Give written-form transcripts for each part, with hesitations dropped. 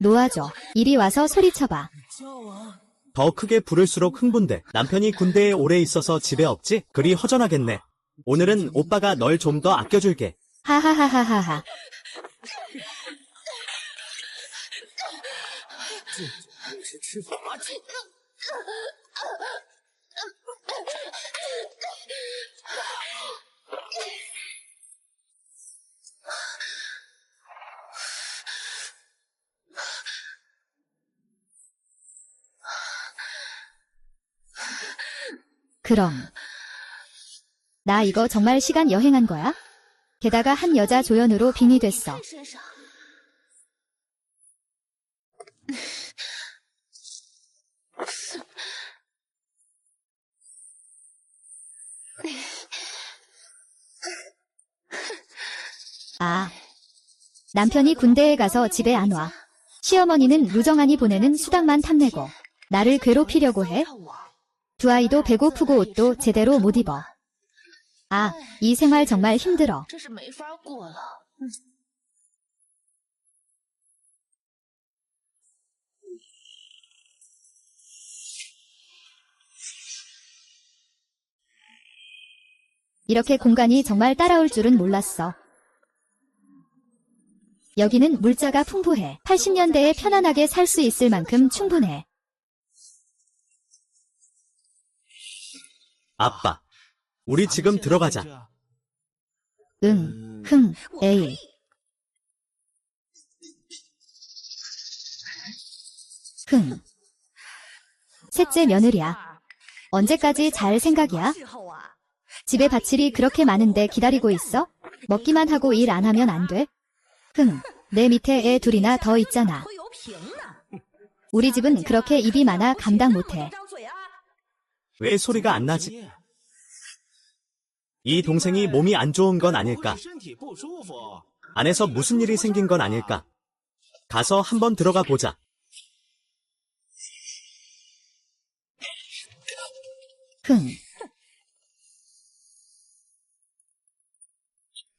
놓아줘. 이리 와서 소리쳐봐. 더 크게 부를수록 흥분돼. 남편이 군대에 오래 있어서 집에 없지? 그리 허전하겠네. 오늘은 오빠가 널 좀 더 아껴줄게. 하하하하하하. 그럼 나 이거 정말 시간 여행한 거야? 게다가 한 여자 조연으로 빙의 됐어. 아, 남편이 군대에 가서 집에 안 와. 시어머니는 루정안이 보내는 수당만 탐내고 나를 괴롭히려고 해. 두 아이도 배고프고 옷도 제대로 못 입어. 아, 이 생활 정말 힘들어. 이렇게 공간이 정말 따라올 줄은 몰랐어. 여기는 물자가 풍부해. 80년대에 편안하게 살 수 있을 만큼 충분해. 아빠, 우리 지금 들어가자. 응, 에이. 셋째 며느리야. 언제까지 잘 생각이야? 집에 밭일이 그렇게 많은데 기다리고 있어? 먹기만 하고 일 안 하면 안 돼? 내 밑에 애 둘이나 더 있잖아. 우리 집은 그렇게 입이 많아 감당 못해. 왜 소리가 안 나지? 이 동생이 몸이 안 좋은 건 아닐까? 안에서 무슨 일이 생긴 건 아닐까? 가서 한번 들어가 보자.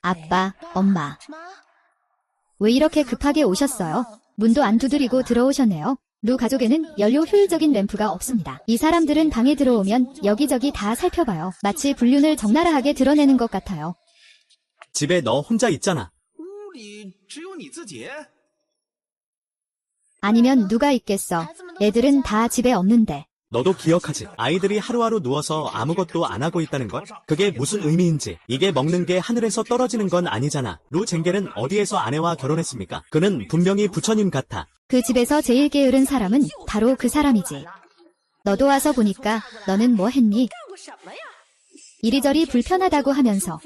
아빠, 엄마. 왜 이렇게 급하게 오셨어요? 문도 안 두드리고 들어오셨네요. 루 가족에는 연료 효율적인 램프가 없습니다. 이 사람들은 방에 들어오면 여기저기 다 살펴봐요. 마치 불륜을 적나라하게 드러내는 것 같아요. 집에 너 혼자 있잖아. 아니면 누가 있겠어. 애들은 다 집에 없는데. 너도 기억하지? 아이들이 하루하루 누워서 아무것도 안 하고 있다는 걸? 그게 무슨 의미인지. 이게 먹는 게 하늘에서 떨어지는 건 아니잖아. 루 쟁겔은 어디에서 아내와 결혼했습니까? 그는 분명히 부처님 같아. 그 집에서 제일 게으른 사람은 바로 그 사람이지. 너도 와서 보니까 너는 뭐 했니? 이리저리 불편하다고 하면서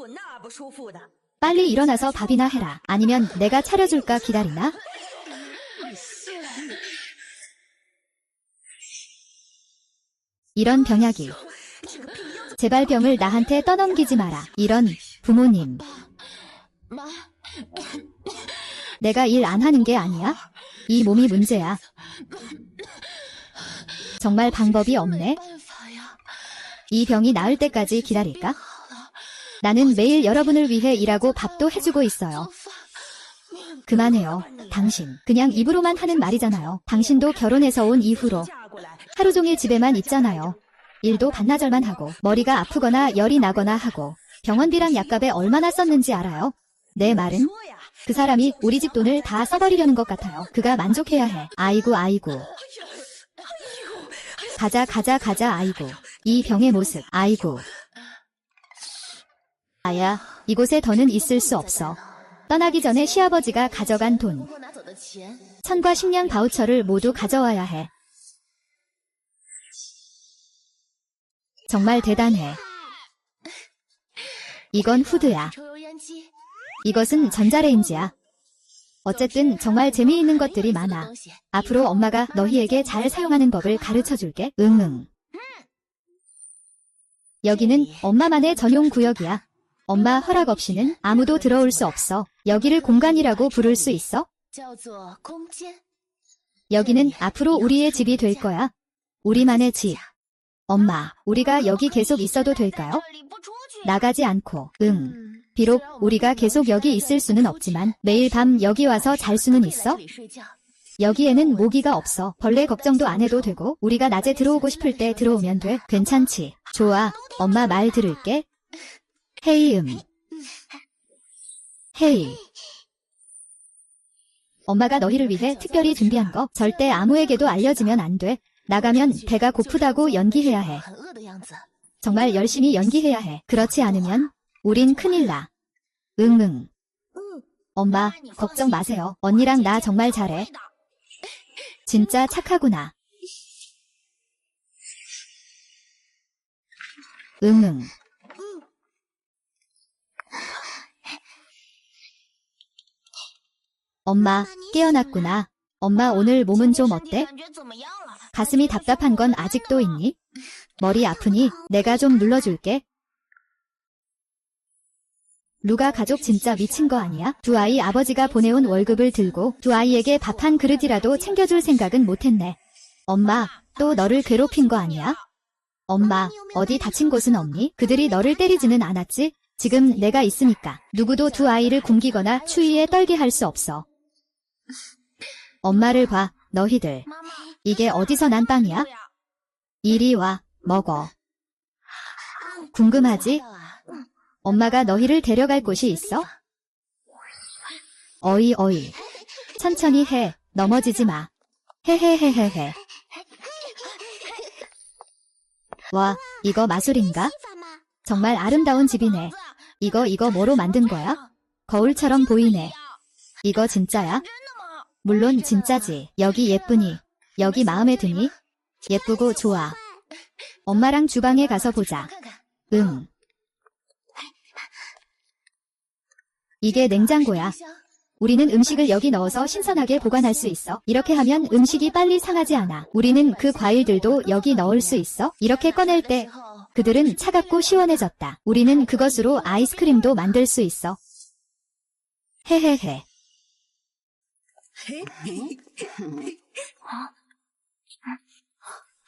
빨리 일어나서 밥이나 해라. 아니면 내가 차려줄까 기다리나? 이런 병약이. 제발 병을 나한테 떠넘기지 마라. 이런 부모님. 내가 일 안 하는 게 아니야? 이 몸이 문제야. 정말 방법이 없네. 이 병이 나을 때까지 기다릴까? 나는 매일 여러분을 위해 일하고 밥도 해주고 있어요. 그만해요. 당신. 그냥 입으로만 하는 말이잖아요. 당신도 결혼해서 온 이후로 하루 종일 집에만 있잖아요. 일도 반나절만 하고 머리가 아프거나 열이 나거나 하고 병원비랑 약값에 얼마나 썼는지 알아요? 내 말은 그 사람이 우리 집 돈을 다 써버리려는 것 같아요. 그가 만족해야 해. 아이고. 가자. 아이고. 이 병의 모습. 아이고. 아야, 이곳에 더는 있을 수 없어. 떠나기 전에 시아버지가 가져간 돈. 천과 식량 바우처를 모두 가져와야 해. 정말 대단해. 이건 후드야. 이것은 전자레인지야. 어쨌든 정말 재미있는 것들이 많아. 앞으로 엄마가 너희에게 잘 사용하는 법을 가르쳐줄게. 응. 여기는 엄마만의 전용 구역이야. 엄마 허락 없이는 아무도 들어올 수 없어. 여기를 공간이라고 부를 수 있어? 여기는 앞으로 우리의 집이 될 거야. 우리만의 집. 엄마, 우리가 여기 계속 있어도 될까요? 나가지 않고. 비록 우리가 계속 여기 있을 수는 없지만 매일 밤 여기 와서 잘 수는 있어? 여기에는 모기가 없어. 벌레 걱정도 안 해도 되고 우리가 낮에 들어오고 싶을 때 들어오면 돼. 괜찮지? 좋아. 엄마 말 들을게. 헤이 헤이. 엄마가 너희를 위해 특별히 준비한 거 절대 아무에게도 알려지면 안 돼. 나가면 배가 고프다고 연기해야 해. 정말 열심히 연기해야 해. 그렇지 않으면 우린 큰일 나. 응응. 엄마, 걱정 마세요. 언니랑 나 정말 잘해. 진짜 착하구나. 응응. 엄마, 깨어났구나. 엄마 오늘 몸은 좀 어때? 가슴이 답답한 건 아직도 있니? 머리 아프니? 내가 좀 눌러줄게. 루가 가족 진짜 미친 거 아니야? 두 아이 아버지가 보내온 월급을 들고 두 아이에게 밥 한 그릇이라도 챙겨줄 생각은 못했네. 엄마, 또 너를 괴롭힌 거 아니야? 엄마, 어디 다친 곳은 없니? 그들이 너를 때리지는 않았지? 지금 내가 있으니까 누구도 두 아이를 굶기거나 추위에 떨게 할 수 없어. 엄마를 봐, 너희들. 이게 어디서 난 빵이야? 이리 와, 먹어. 궁금하지? 엄마가 너희를 데려갈 곳이 있어? 어이. 천천히 해. 넘어지지 마. 헤헤헤헤헤. 와, 이거 마술인가? 정말 아름다운 집이네. 이거 뭐로 만든 거야? 거울처럼 보이네. 이거 진짜야? 물론 진짜지. 여기 예쁘니? 여기 마음에 드니? 예쁘고 좋아. 엄마랑 주방에 가서 보자. 응. 이게 냉장고야. 우리는 음식을 여기 넣어서 신선하게 보관할 수 있어. 이렇게 하면 음식이 빨리 상하지 않아. 우리는 그 과일들도 여기 넣을 수 있어. 이렇게 꺼낼 때 그들은 차갑고 시원해졌다. 우리는 그것으로 아이스크림도 만들 수 있어. 헤헤헤.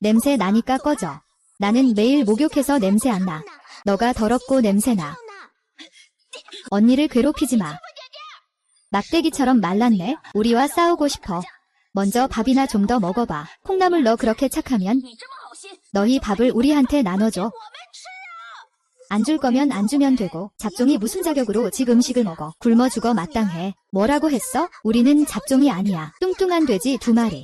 냄새 나니까 꺼져. 나는 매일 목욕해서 냄새 안 나. 너가 더럽고 냄새나. 언니를 괴롭히지 마. 막대기처럼 말랐네. 우리와 싸우고 싶어. 먼저 밥이나 좀 더 먹어봐. 콩나물 너 그렇게 착하면 너희 밥을 우리한테 나눠줘. 안 줄 거면 안 주면 되고. 잡종이 무슨 자격으로 집 음식을 먹어. 굶어 죽어 마땅해. 뭐라고 했어? 우리는 잡종이 아니야. 뚱뚱한 돼지 2마리.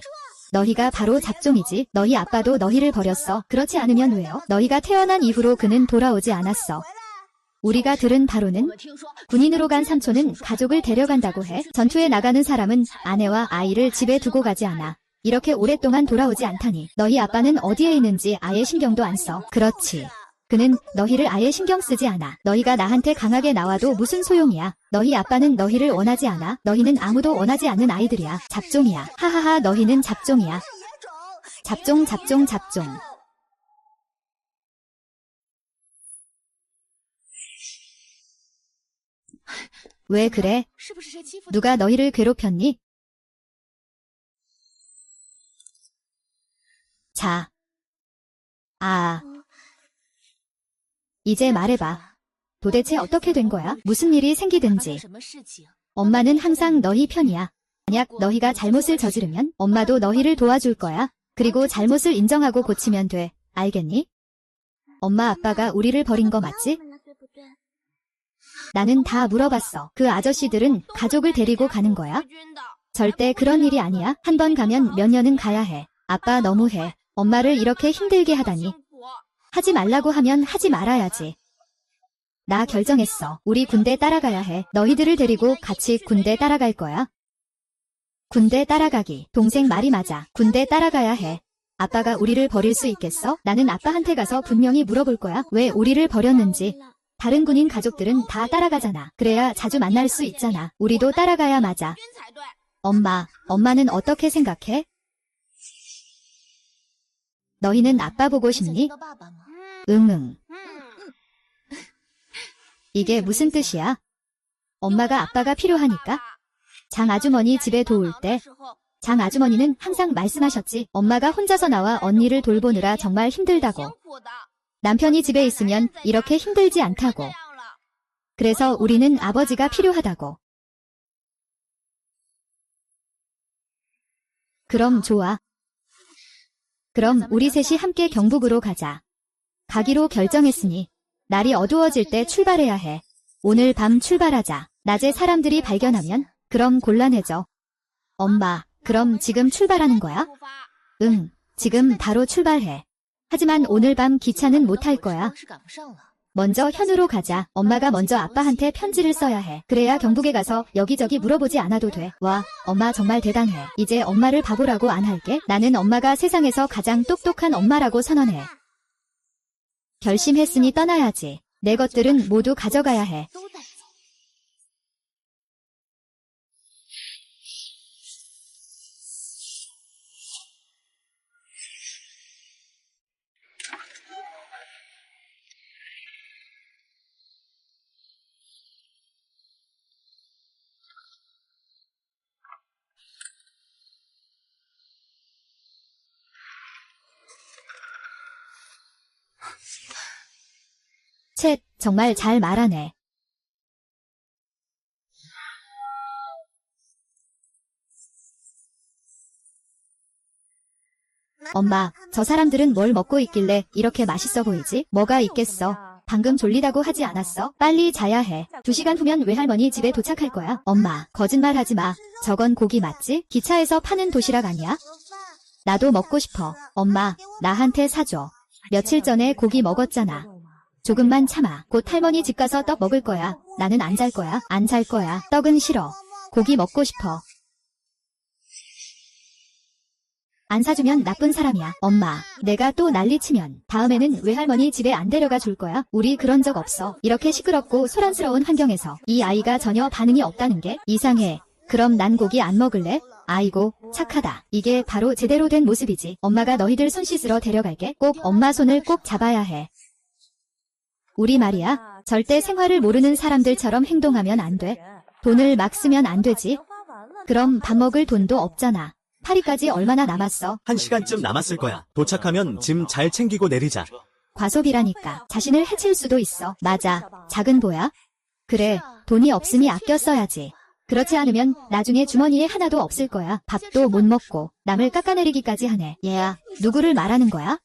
너희가 바로 잡종이지. 너희 아빠도 너희를 버렸어. 그렇지 않으면 왜요? 너희가 태어난 이후로 그는 돌아오지 않았어. 우리가 들은 바로는 군인으로 간 삼촌은 가족을 데려간다고 해. 전투에 나가는 사람은 아내와 아이를 집에 두고 가지 않아. 이렇게 오랫동안 돌아오지 않다니. 너희 아빠는 어디에 있는지 아예 신경도 안 써. 그렇지. 그는 너희를 아예 신경 쓰지 않아. 너희가 나한테 강하게 나와도 무슨 소용이야. 너희 아빠는 너희를 원하지 않아. 너희는 아무도 원하지 않는 아이들이야. 잡종이야. 하하하 너희는 잡종이야. 잡종. 왜 그래? 누가 너희를 괴롭혔니? 자. 이제 말해봐. 도대체 어떻게 된 거야? 무슨 일이 생기든지. 엄마는 항상 너희 편이야. 만약 너희가 잘못을 저지르면 엄마도 너희를 도와줄 거야. 그리고 잘못을 인정하고 고치면 돼. 알겠니? 엄마 아빠가 우리를 버린 거 맞지? 나는 다 물어봤어. 그 아저씨들은 가족을 데리고 가는 거야? 절대 그런 일이 아니야. 한 번 가면 몇 년은 가야 해. 아빠 너무해. 엄마를 이렇게 힘들게 하다니. 하지 말라고 하면 하지 말아야지. 나 결정했어. 우리 군대 따라가야 해. 너희들을 데리고 같이 군대 따라갈 거야. 군대 따라가기. 동생 말이 맞아. 군대 따라가야 해. 아빠가 우리를 버릴 수 있겠어? 나는 아빠한테 가서 분명히 물어볼 거야. 왜 우리를 버렸는지. 다른 군인 가족들은 다 따라가잖아. 그래야 자주 만날 수 있잖아. 우리도 따라가야 맞아. 엄마는 어떻게 생각해? 너희는 아빠 보고 싶니? 응응. 이게 무슨 뜻이야? 엄마가 아빠가 필요하니까? 장 아주머니 집에 도울 때 장 아주머니는 항상 말씀하셨지. 엄마가 혼자서 나와 언니를 돌보느라 정말 힘들다고. 남편이 집에 있으면 이렇게 힘들지 않다고. 그래서 우리는 아버지가 필요하다고. 그럼 좋아. 그럼 우리 셋이 함께 경북으로 가자. 가기로 결정했으니 날이 어두워질 때 출발해야 해. 오늘 밤 출발하자. 낮에 사람들이 발견하면 그럼 곤란해져. 엄마, 그럼 지금 출발하는 거야? 응, 지금 바로 출발해. 하지만 오늘 밤 기차는 못 탈 거야. 먼저 현우로 가자. 엄마가 먼저 아빠한테 편지를 써야 해. 그래야 경북에 가서 여기저기 물어보지 않아도 돼. 와, 엄마 정말 대단해. 이제 엄마를 바보라고 안 할게. 나는 엄마가 세상에서 가장 똑똑한 엄마라고 선언해. 결심했으니 떠나야지. 내 것들은 모두 가져가야 해. 챗, 정말 잘 말하네. 엄마, 저 사람들은 뭘 먹고 있길래 이렇게 맛있어 보이지? 뭐가 있겠어? 방금 졸리다고 하지 않았어? 빨리 자야 해. 2시간 후면 외할머니 집에 도착할 거야. 엄마, 거짓말 하지 마. 저건 고기 맞지? 기차에서 파는 도시락 아니야? 나도 먹고 싶어. 엄마, 나한테 사줘. 며칠 전에 고기 먹었잖아. 조금만 참아. 곧 할머니 집 가서 떡 먹을 거야. 나는 안 잘 거야. 안 잘 거야. 떡은 싫어. 고기 먹고 싶어. 안 사주면 나쁜 사람이야. 엄마, 내가 또 난리치면 다음에는 외할머니 집에 안 데려가 줄 거야? 우리 그런 적 없어. 이렇게 시끄럽고 소란스러운 환경에서 이 아이가 전혀 반응이 없다는 게 이상해. 그럼 난 고기 안 먹을래? 아이고, 착하다. 이게 바로 제대로 된 모습이지. 엄마가 너희들 손 씻으러 데려갈게. 꼭 엄마 손을 꼭 잡아야 해. 우리 말이야, 절대 생활을 모르는 사람들처럼 행동하면 안 돼. 돈을 막 쓰면 안 되지. 그럼 밥 먹을 돈도 없잖아. 파리까지 얼마나 남았어? 1시간쯤 남았을 거야. 도착하면 짐 잘 챙기고 내리자. 과소비라니까. 자신을 해칠 수도 있어. 맞아. 작은 보야? 그래, 돈이 없으니 아껴 써야지. 그렇지 않으면 나중에 주머니에 하나도 없을 거야. 밥도 못 먹고 남을 깎아내리기까지 하네. 얘야, 누구를 말하는 거야?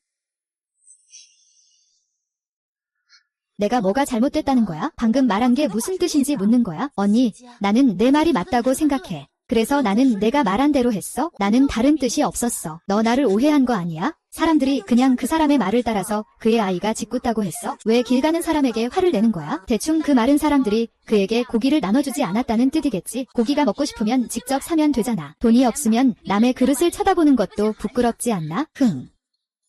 내가 뭐가 잘못됐다는 거야? 방금 말한 게 무슨 뜻인지 묻는 거야? 언니, 나는 내 말이 맞다고 생각해. 그래서 나는 내가 말한 대로 했어? 나는 다른 뜻이 없었어. 너 나를 오해한 거 아니야? 사람들이 그냥 그 사람의 말을 따라서 그의 아이가 짓궂다고 했어? 왜 길 가는 사람에게 화를 내는 거야? 대충 그 말은 사람들이 그에게 고기를 나눠주지 않았다는 뜻이겠지. 고기가 먹고 싶으면 직접 사면 되잖아. 돈이 없으면 남의 그릇을 쳐다보는 것도 부끄럽지 않나?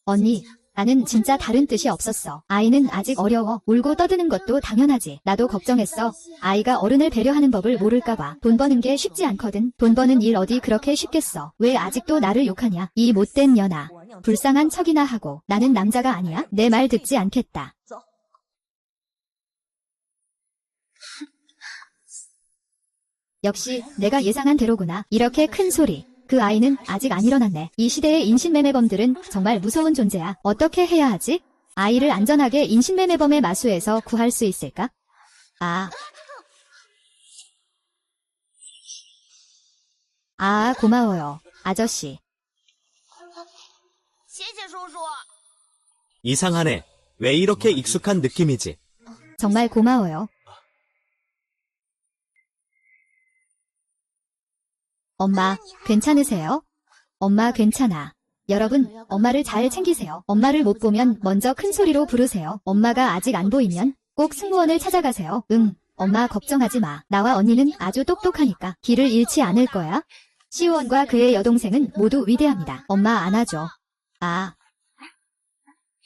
언니, 나는 진짜 다른 뜻이 없었어. 아이는 아직 어려워. 울고 떠드는 것도 당연하지. 나도 걱정했어. 아이가 어른을 배려하는 법을 모를까봐. 돈 버는 게 쉽지 않거든. 돈 버는 일 어디 그렇게 쉽겠어. 왜 아직도 나를 욕하냐? 이 못된 년아. 불쌍한 척이나 하고. 나는 남자가 아니야? 내 말 듣지 않겠다. 역시 내가 예상한 대로구나. 이렇게 큰 소리. 그 아이는 아직 안 일어났네. 이 시대의 인신매매범들은 정말 무서운 존재야. 어떻게 해야 하지? 아이를 안전하게 인신매매범의 마수에서 구할 수 있을까? 고마워요, 아저씨. 이상하네. 왜 이렇게 익숙한 느낌이지? 정말 고마워요. 엄마, 괜찮으세요? 엄마 괜찮아. 여러분, 엄마를 잘 챙기세요. 엄마를 못 보면 먼저 큰 소리로 부르세요. 엄마가 아직 안 보이면 꼭 승무원을 찾아가세요. 엄마 걱정하지 마. 나와 언니는 아주 똑똑하니까 길을 잃지 않을 거야. 시우원과 그의 여동생은 모두 위대합니다. 엄마 안아줘.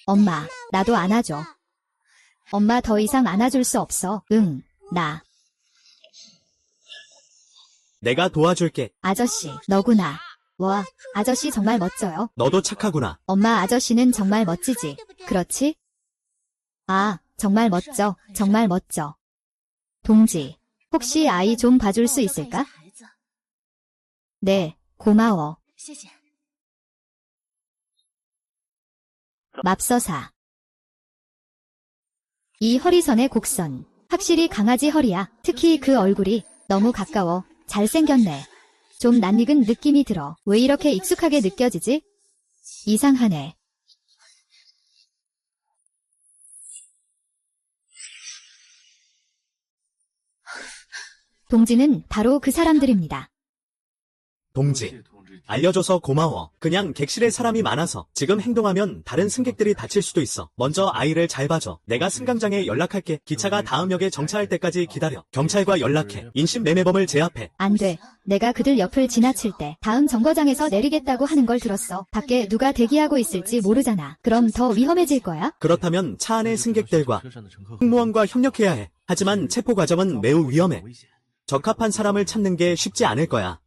엄마, 나도 안아줘. 엄마 더 이상 안아줄 수 없어. 나. 내가 도와줄게. 아저씨, 너구나. 와, 아저씨 정말 멋져요. 너도 착하구나. 엄마 아저씨는 정말 멋지지. 그렇지? 정말 멋져. 정말 멋져. 동지, 혹시 아이 좀 봐줄 수 있을까? 네, 고마워. 맙서사. 이 허리선의 곡선. 확실히 강아지 허리야. 특히 그 얼굴이 너무 가까워. 잘생겼네. 좀 낯익은 느낌이 들어. 왜 이렇게 익숙하게 느껴지지? 이상하네. 동지는 바로 그 사람들입니다. 동지. 알려줘서 고마워. 그냥 객실에 사람이 많아서 지금 행동하면 다른 승객들이 다칠 수도 있어. 먼저 아이를 잘 봐줘. 내가 승강장에 연락할게. 기차가 다음 역에 정차할 때까지 기다려. 경찰과 연락해. 인신매매범을 제압해. 안 돼. 내가 그들 옆을 지나칠 때 다음 정거장에서 내리겠다고 하는 걸 들었어. 밖에 누가 대기하고 있을지 모르잖아. 그럼 더 위험해질 거야? 그렇다면 차 안의 승객들과 승무원과 협력해야 해. 하지만 체포 과정은 매우 위험해. 적합한 사람을 찾는 게 쉽지 않을 거야.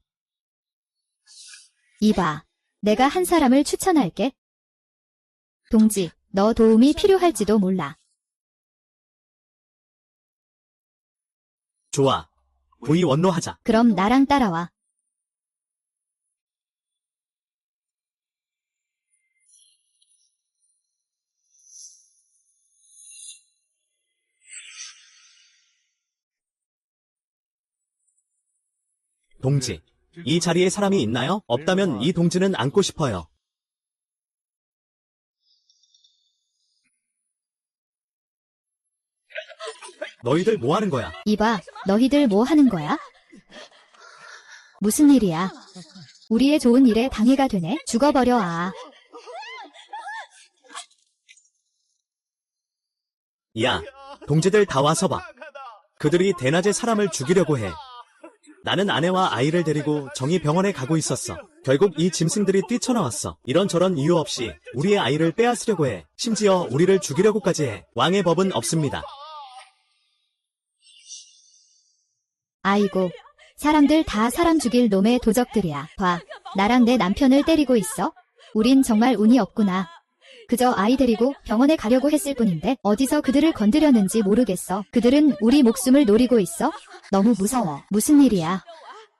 이봐. 내가 한 사람을 추천할게. 동지, 너 도움이 필요할지도 몰라. 좋아. 부위 원로하자. 그럼 나랑 따라와. 동지. 이 자리에 사람이 있나요? 없다면 이 동지는 안고 싶어요. 너희들 뭐 하는 거야? 이봐, 너희들 뭐 하는 거야? 무슨 일이야? 우리의 좋은 일에 방해가 되네? 죽어버려, 아. 야, 동지들 다 와서 봐. 그들이 대낮에 사람을 죽이려고 해. 나는 아내와 아이를 데리고 정의 병원에 가고 있었어. 결국 이 짐승들이 뛰쳐나왔어. 이런저런 이유 없이 우리의 아이를 빼앗으려고 해. 심지어 우리를 죽이려고까지 해. 왕의 법은 없습니다. 아이고, 사람들 다 사람 죽일 놈의 도적들이야. 봐, 나랑 내 남편을 때리고 있어? 우린 정말 운이 없구나. 그저 아이 데리고 병원에 가려고 했을 뿐인데 어디서 그들을 건드렸는지 모르겠어. 그들은 우리 목숨을 노리고 있어? 너무 무서워. 무슨 일이야?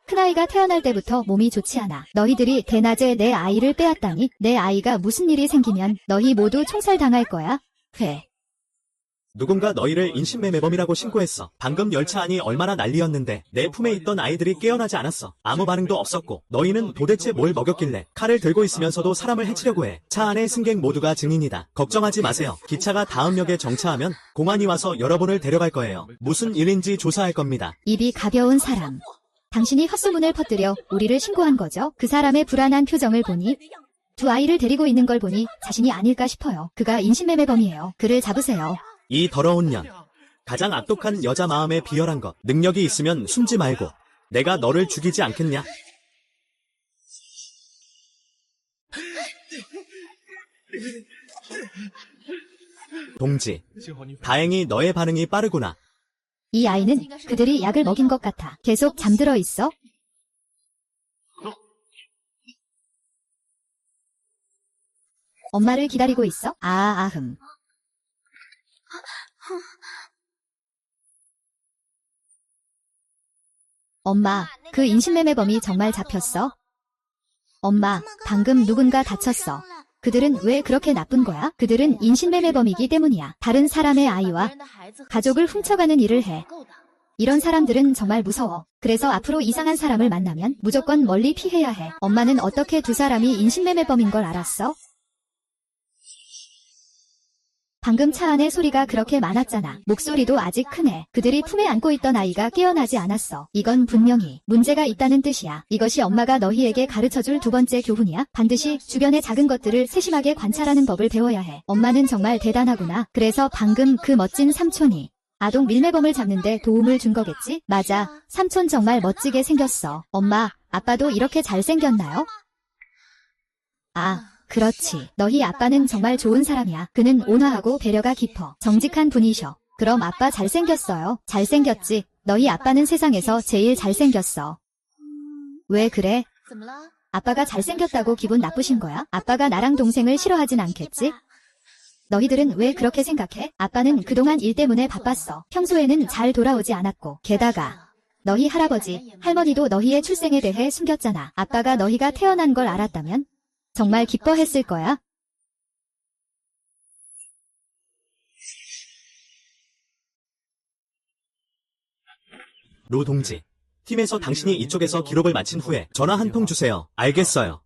큰아이가 태어날 때부터 몸이 좋지 않아. 너희들이 대낮에 내 아이를 빼앗다니? 내 아이가 무슨 일이 생기면 너희 모두 총살당할 거야. 회. 누군가 너희를 인신매매범이라고 신고했어. 방금 열차 안이 얼마나 난리였는데 내 품에 있던 아이들이 깨어나지 않았어. 아무 반응도 없었고 너희는 도대체 뭘 먹였길래 칼을 들고 있으면서도 사람을 해치려고 해. 차 안의 승객 모두가 증인이다. 걱정하지 마세요. 기차가 다음 역에 정차하면 공안이 와서 여러분을 데려갈 거예요. 무슨 일인지 조사할 겁니다. 입이 가벼운 사람. 당신이 헛소문을 퍼뜨려 우리를 신고한 거죠? 그 사람의 불안한 표정을 보니 두 아이를 데리고 있는 걸 보니 자신이 아닐까 싶어요. 그가 인신매매범이에요. 그를 잡으세요. 이 더러운 년. 가장 악독한 여자 마음에 비열한 것. 능력이 있으면 숨지 말고 내가 너를 죽이지 않겠냐? 동지. 다행히 너의 반응이 빠르구나. 이 아이는 그들이 약을 먹인 것 같아. 계속 잠들어 있어? 엄마를 기다리고 있어? 아흠. 엄마, 그 인신매매범이 정말 잡혔어? 엄마, 방금 누군가 다쳤어. 그들은 왜 그렇게 나쁜 거야? 그들은 인신매매범이기 때문이야. 다른 사람의 아이와 가족을 훔쳐가는 일을 해. 이런 사람들은 정말 무서워. 그래서 앞으로 이상한 사람을 만나면 무조건 멀리 피해야 해. 엄마는 어떻게 두 사람이 인신매매범인 걸 알았어? 방금 차 안에 소리가 그렇게 많았잖아. 목소리도 아직 크네. 그들이 품에 안고 있던 아이가 깨어나지 않았어. 이건 분명히 문제가 있다는 뜻이야. 이것이 엄마가 너희에게 가르쳐줄 두 번째 교훈이야. 반드시 주변의 작은 것들을 세심하게 관찰하는 법을 배워야 해. 엄마는 정말 대단하구나. 그래서 방금 그 멋진 삼촌이 아동 밀매범을 잡는데 도움을 준 거겠지? 맞아. 삼촌 정말 멋지게 생겼어. 엄마, 아빠도 이렇게 잘생겼나요? 아. 그렇지. 너희 아빠는 정말 좋은 사람이야. 그는 온화하고 배려가 깊어. 정직한 분이셔. 그럼 아빠 잘생겼어요. 잘생겼지. 너희 아빠는 세상에서 제일 잘생겼어. 왜 그래? 아빠가 잘생겼다고 기분 나쁘신 거야? 아빠가 나랑 동생을 싫어하진 않겠지? 너희들은 왜 그렇게 생각해? 아빠는 그동안 일 때문에 바빴어. 평소에는 잘 돌아오지 않았고. 게다가 너희 할아버지, 할머니도 너희의 출생에 대해 숨겼잖아. 아빠가 너희가 태어난 걸 알았다면 정말 기뻐했을 거야. 로 동지. 팀에서 당신이 이쪽에서 기록을 마친 후에 전화 한 통 주세요. 알겠어요.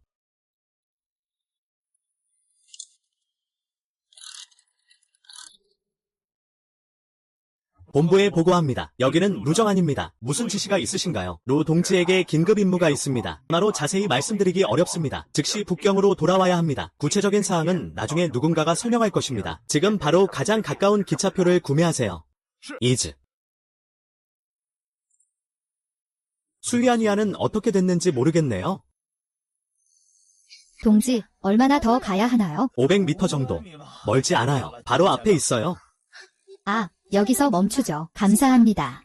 본부에 보고합니다. 여기는 루정안입니다. 무슨 지시가 있으신가요? 루 동지에게 긴급 임무가 있습니다. 전화로 자세히 말씀드리기 어렵습니다. 즉시 북경으로 돌아와야 합니다. 구체적인 사항은 나중에 누군가가 설명할 것입니다. 지금 바로 가장 가까운 기차표를 구매하세요. 이즈. 술리아니아는 어떻게 됐는지 모르겠네요. 동지, 얼마나 더 가야 하나요? 500m 정도. 멀지 않아요. 바로 앞에 있어요. 아, 여기서 멈추죠. 감사합니다.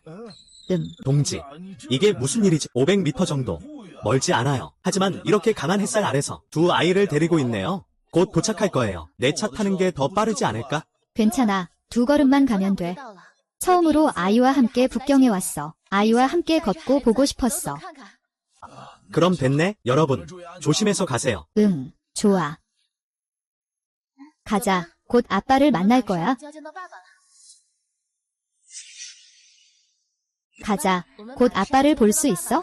동지, 이게 무슨 일이지? 500m 정도. 멀지 않아요. 하지만 이렇게 강한 햇살 아래서 두 아이를 데리고 있네요. 곧 도착할 거예요. 내 차 타는 게 더 빠르지 않을까? 괜찮아. 2걸음만 가면 돼. 처음으로 아이와 함께 북경에 왔어. 아이와 함께 걷고 보고 싶었어. 그럼 됐네. 여러분, 조심해서 가세요. 좋아. 가자. 곧 아빠를 만날 거야. 가자. 곧 아빠를 볼 수 있어?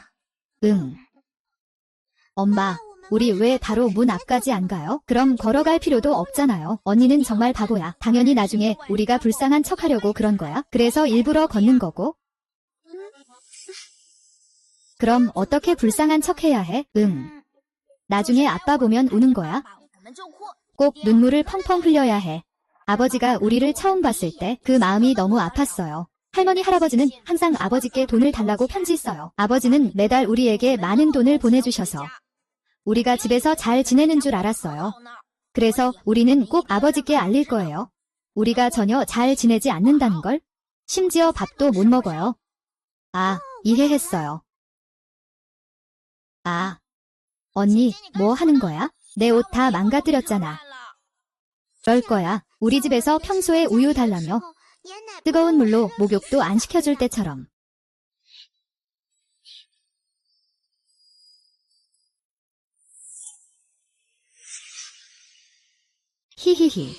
엄마, 우리 왜 바로 문 앞까지 안 가요? 그럼 걸어갈 필요도 없잖아요. 언니는 정말 바보야. 당연히 나중에 우리가 불쌍한 척 하려고 그런 거야. 그래서 일부러 걷는 거고. 그럼 어떻게 불쌍한 척 해야 해? 나중에 아빠 보면 우는 거야. 꼭 눈물을 펑펑 흘려야 해. 아버지가 우리를 처음 봤을 때 그 마음이 너무 아팠어요. 할머니, 할아버지는 항상 아버지께 돈을 달라고 편지 써요. 아버지는 매달 우리에게 많은 돈을 보내주셔서 우리가 집에서 잘 지내는 줄 알았어요. 그래서 우리는 꼭 아버지께 알릴 거예요. 우리가 전혀 잘 지내지 않는다는 걸. 심지어 밥도 못 먹어요. 아, 이해했어요. 아, 언니, 뭐 하는 거야? 내 옷 다 망가뜨렸잖아. 그럴 거야. 우리 집에서 평소에 우유 달라며 뜨거운 물로 목욕도 안 시켜줄 때처럼. 히히히.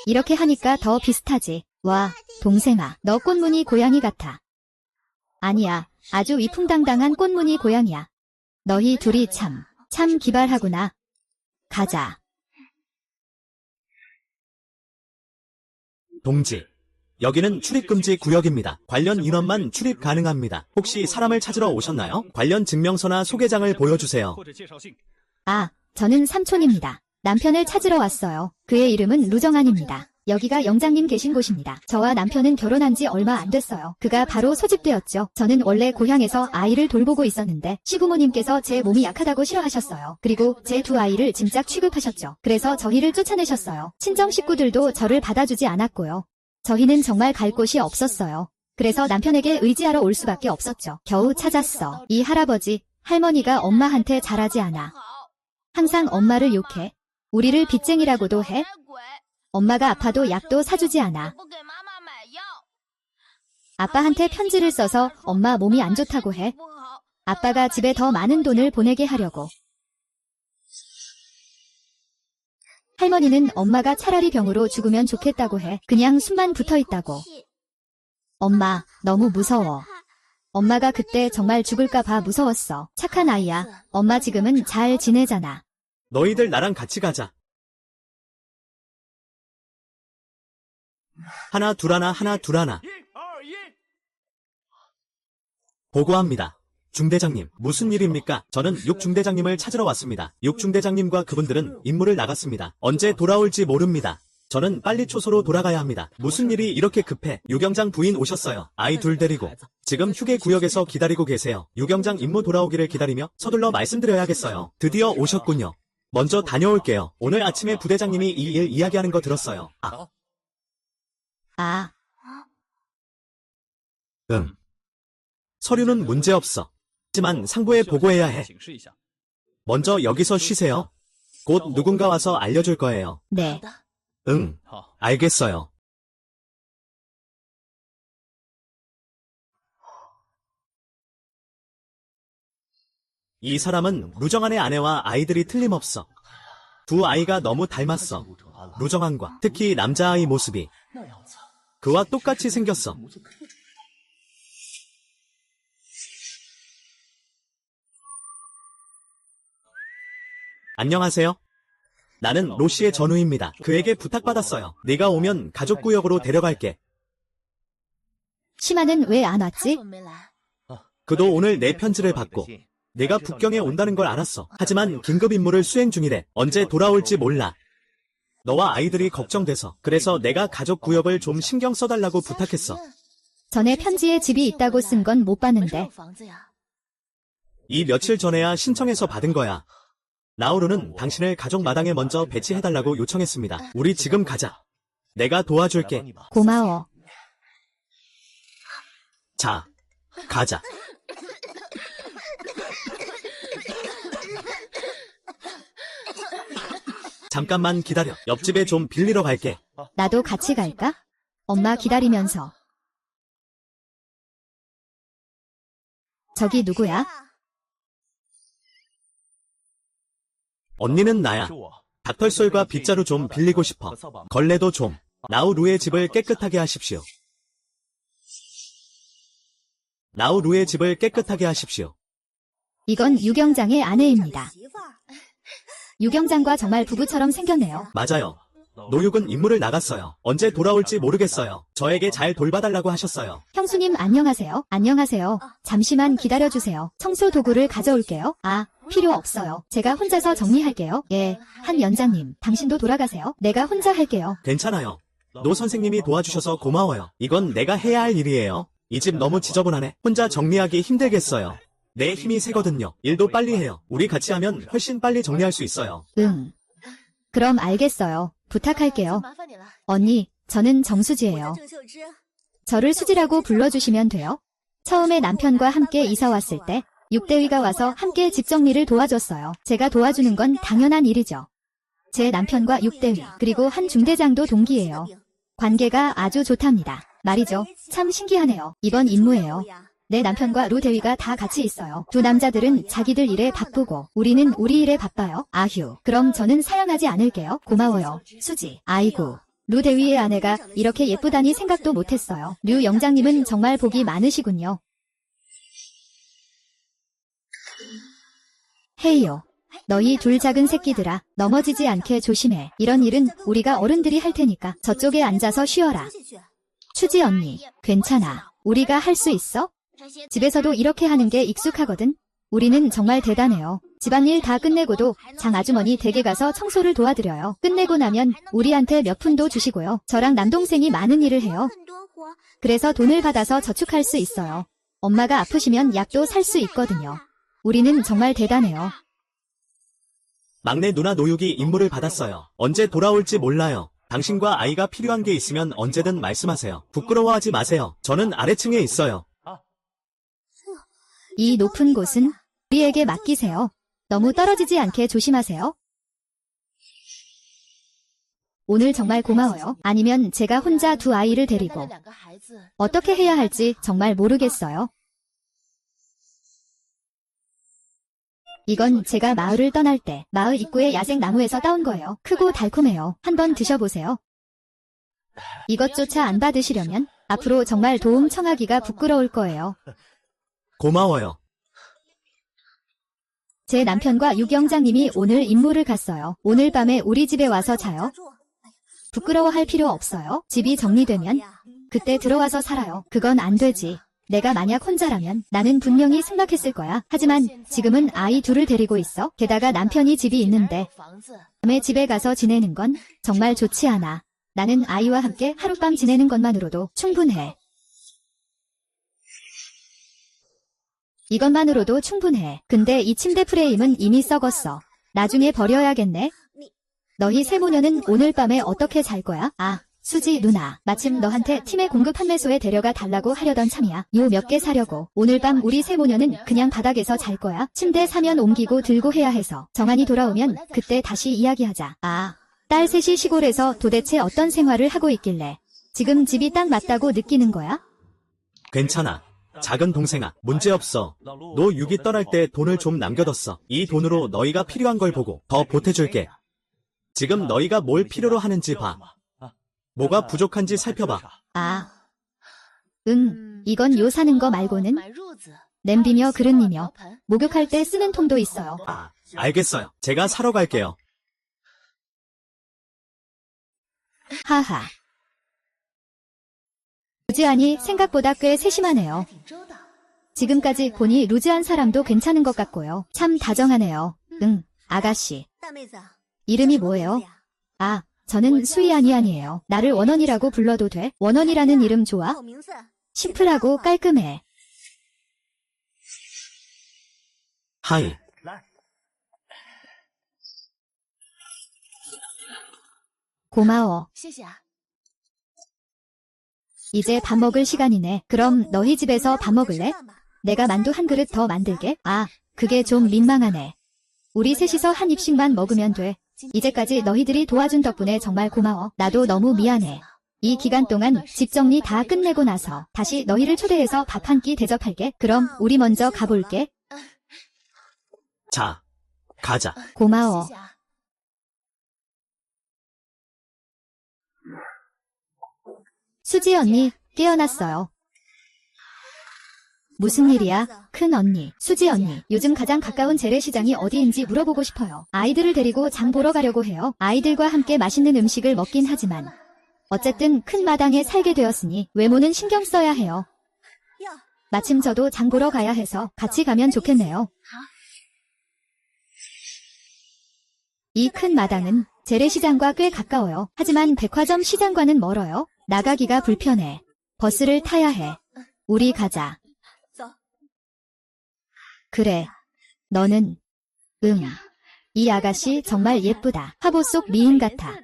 이렇게 하니까 더 비슷하지. 와, 동생아, 너 꽃무늬 고양이 같아. 아니야, 아주 위풍당당한 꽃무늬 고양이야. 너희 둘이 참 기발하구나. 가자. 동지, 여기는 출입금지 구역입니다. 관련 인원만 출입 가능합니다. 혹시 사람을 찾으러 오셨나요? 관련 증명서나 소개장을 보여주세요. 아, 저는 삼촌입니다. 남편을 찾으러 왔어요. 그의 이름은 루정안입니다. 여기가 영장님 계신 곳입니다. 저와 남편은 결혼한 지 얼마 안 됐어요. 그가 바로 소집되었죠. 저는 원래 고향에서 아이를 돌보고 있었는데 시부모님께서 제 몸이 약하다고 싫어하셨어요. 그리고 제 두 아이를 짐작 취급하셨죠. 그래서 저희를 쫓아내셨어요. 친정 식구들도 저를 받아주지 않았고요. 저희는 정말 갈 곳이 없었어요. 그래서 남편에게 의지하러 올 수밖에 없었죠. 겨우 찾았어. 이 할아버지, 할머니가 엄마한테 잘하지 않아. 항상 엄마를 욕해. 우리를 빚쟁이라고도 해. 엄마가 아파도 약도 사주지 않아. 아빠한테 편지를 써서 엄마 몸이 안 좋다고 해. 아빠가 집에 더 많은 돈을 보내게 하려고. 할머니는 엄마가 차라리 병으로 죽으면 좋겠다고 해. 그냥 숨만 붙어있다고. 엄마, 너무 무서워. 엄마가 그때 정말 죽을까 봐 무서웠어. 착한 아이야. 엄마 지금은 잘 지내잖아. 너희들 나랑 같이 가자. 하나 둘 하나 하나 둘 하나. 보고합니다. 중대장님, 무슨 일입니까? 저는 육중대장님을 찾으러 왔습니다. 육중대장님과 그분들은 임무를 나갔습니다. 언제 돌아올지 모릅니다. 저는 빨리 초소로 돌아가야 합니다. 무슨 일이 이렇게 급해? 유경장 부인 오셨어요. 아이 둘 데리고. 지금 휴게 구역에서 기다리고 계세요. 유경장 임무 돌아오기를 기다리며 서둘러 말씀드려야겠어요. 드디어 오셨군요. 먼저 다녀올게요. 오늘 아침에 부대장님이 이 일 이야기하는 거 들었어요. 서류는 문제없어. 하지만 상부에 보고해야 해. 먼저 여기서 쉬세요. 곧 누군가 와서 알려줄 거예요. 네. 알겠어요. 이 사람은 루정안의 아내와 아이들이 틀림없어. 두 아이가 너무 닮았어. 루정안과 특히 남자아이 모습이 그와 똑같이 생겼어. 안녕하세요. 나는 로시의 전우입니다. 그에게 부탁받았어요. 네가 오면 가족구역으로 데려갈게. 시마는 왜 안 왔지? 그도 오늘 내 편지를 받고 내가 북경에 온다는 걸 알았어. 하지만 긴급 임무를 수행 중이래. 언제 돌아올지 몰라. 너와 아이들이 걱정돼서. 그래서 내가 가족구역을 좀 신경 써달라고 부탁했어. 전에 편지에 집이 있다고 쓴 건 못 봤는데. 이 며칠 전에야 신청해서 받은 거야. 나우루는 당신을 가족 마당에 먼저 배치해달라고 요청했습니다. 우리 지금 가자. 내가 도와줄게. 고마워. 자, 가자. 잠깐만 기다려. 옆집에 좀 빌리러 갈게. 나도 같이 갈까? 엄마 기다리면서. 저기 누구야? 언니는 나야. 닭털솔과 빗자루 좀 빌리고 싶어. 걸레도 좀. 나우루의 집을 깨끗하게 하십시오. 나우루의 집을 깨끗하게 하십시오. 이건 유경장의 아내입니다. 유경장과 정말 부부처럼 생겼네요. 맞아요. 노육은 임무를 나갔어요. 언제 돌아올지 모르겠어요. 저에게 잘 돌봐달라고 하셨어요. 형수님 안녕하세요. 안녕하세요. 잠시만 기다려주세요. 청소 도구를 가져올게요. 아, 필요 없어요. 제가 혼자서 정리할게요. 예, 한 연장님, 당신도 돌아가세요. 내가 혼자 할게요. 괜찮아요. 노 선생님이 도와주셔서 고마워요. 이건 내가 해야 할 일이에요. 이 집 너무 지저분하네. 혼자 정리하기 힘들겠어요. 내 힘이 세거든요. 일도 빨리 해요. 우리 같이 하면 훨씬 빨리 정리할 수 있어요. 응. 그럼 알겠어요. 부탁할게요. 언니, 저는 정수지예요. 저를 수지라고 불러주시면 돼요. 처음에 남편과 함께 이사 왔을 때 육대위가 와서 함께 집 정리를 도와줬어요. 제가 도와주는 건 당연한 일이죠. 제 남편과 육대위 그리고 한 중대장도 동기예요. 관계가 아주 좋답니다. 말이죠. 참 신기하네요. 이번 임무예요. 내 남편과 루 대위가 다 같이 있어요. 두 남자들은 자기들 일에 바쁘고 우리는 우리 일에 바빠요. 아휴. 그럼 저는 사양하지 않을게요. 고마워요. 수지. 아이고. 루 대위의 아내가 이렇게 예쁘다니 생각도 못했어요. 류 영장님은 정말 복이 많으시군요. 헤이요. 너희 둘 작은 새끼들아. 넘어지지 않게 조심해. 이런 일은 우리가 어른들이 할 테니까 저쪽에 앉아서 쉬어라. 수지 언니. 괜찮아. 우리가 할 수 있어? 집에서도 이렇게 하는 게 익숙하거든. 우리는 정말 대단해요. 집안일 다 끝내고도 장 아주머니 댁에 가서 청소를 도와드려요. 끝내고 나면 우리한테 몇 푼도 주시고요. 저랑 남동생이 많은 일을 해요. 그래서 돈을 받아서 저축할 수 있어요. 엄마가 아프시면 약도 살 수 있거든요. 우리는 정말 대단해요. 막내 누나 노육이 임무를 받았어요. 언제 돌아올지 몰라요. 당신과 아이가 필요한 게 있으면 언제든 말씀하세요. 부끄러워하지 마세요. 저는 아래층에 있어요. 이 높은 곳은 우리에게 맡기세요. 너무 떨어지지 않게 조심하세요. 오늘 정말 고마워요. 아니면 제가 혼자 두 아이를 데리고 어떻게 해야 할지 정말 모르겠어요. 이건 제가 마을을 떠날 때 마을 입구의 야생 나무에서 따온 거예요. 크고 달콤해요. 한번 드셔보세요. 이것조차 안 받으시려면 앞으로 정말 도움 청하기가 부끄러울 거예요. 고마워요. 제 남편과 유경장님이 오늘 임무를 갔어요. 오늘 밤에 우리 집에 와서 자요. 부끄러워할 필요 없어요. 집이 정리되면 그때 들어와서 살아요. 그건 안 되지. 내가 만약 혼자라면 나는 분명히 생각했을 거야. 하지만 지금은 아이 둘을 데리고 있어. 게다가 남편이 집이 있는데 밤에 집에 가서 지내는 건 정말 좋지 않아. 나는 아이와 함께 하룻밤 지내는 것만으로도 충분해. 이것만으로도 충분해. 근데 이 침대 프레임은 이미 썩었어. 나중에 버려야겠네. 너희 세모녀는 오늘 밤에 어떻게 잘 거야? 아, 수지 누나. 마침 너한테 팀의 공급 판매소에 데려가 달라고 하려던 참이야. 요 몇 개 사려고. 오늘 밤 우리 세모녀는 그냥 바닥에서 잘 거야. 침대 사면 옮기고 들고 해야 해서. 정한이 돌아오면 그때 다시 이야기하자. 아, 딸 셋이 시골에서 도대체 어떤 생활을 하고 있길래 지금 집이 딱 맞다고 느끼는 거야? 괜찮아. 작은 동생아, 문제없어. 너 유기 떠날 때 돈을 좀 남겨뒀어. 이 돈으로 너희가 필요한 걸 보고 더 보태줄게. 지금 너희가 뭘 필요로 하는지 봐. 뭐가 부족한지 살펴봐. 아, 이건 요 사는 거 말고는 냄비며 그릇이며 목욕할 때 쓰는 통도 있어요. 아, 알겠어요. 제가 사러 갈게요. 하하. 루지안이 생각보다 꽤 세심하네요. 지금까지 보니 루지안 사람도 괜찮은 것 같고요. 참 다정하네요. 응, 아가씨. 이름이 뭐예요? 아, 저는 수이안이안이에요. 나를 원원이라고 불러도 돼? 원원이라는 이름 좋아? 심플하고 깔끔해. 하이. 고마워. 이제 밥 먹을 시간이네. 그럼 너희 집에서 밥 먹을래? 내가 만두 한 그릇 더 만들게. 아, 그게 좀 민망하네. 우리 셋이서 한 입씩만 먹으면 돼. 이제까지 너희들이 도와준 덕분에 정말 고마워. 나도 너무 미안해. 이 기간 동안 집 정리 다 끝내고 나서 다시 너희를 초대해서 밥 한 끼 대접할게. 그럼 우리 먼저 가볼게. 자, 가자. 고마워. 수지 언니, 깨어났어요. 무슨 일이야? 큰 언니, 수지 언니. 요즘 가장 가까운 재래시장이 어디인지 물어보고 싶어요. 아이들을 데리고 장 보러 가려고 해요. 아이들과 함께 맛있는 음식을 먹긴 하지만 어쨌든 큰 마당에 살게 되었으니 외모는 신경 써야 해요. 마침 저도 장 보러 가야 해서 같이 가면 좋겠네요. 이 큰 마당은 재래시장과 꽤 가까워요. 하지만 백화점 시장과는 멀어요. 나가기가 불편해. 버스를 타야 해. 우리 가자. 그래. 너는? 이 아가씨 정말 예쁘다. 화보 속 미인 같아.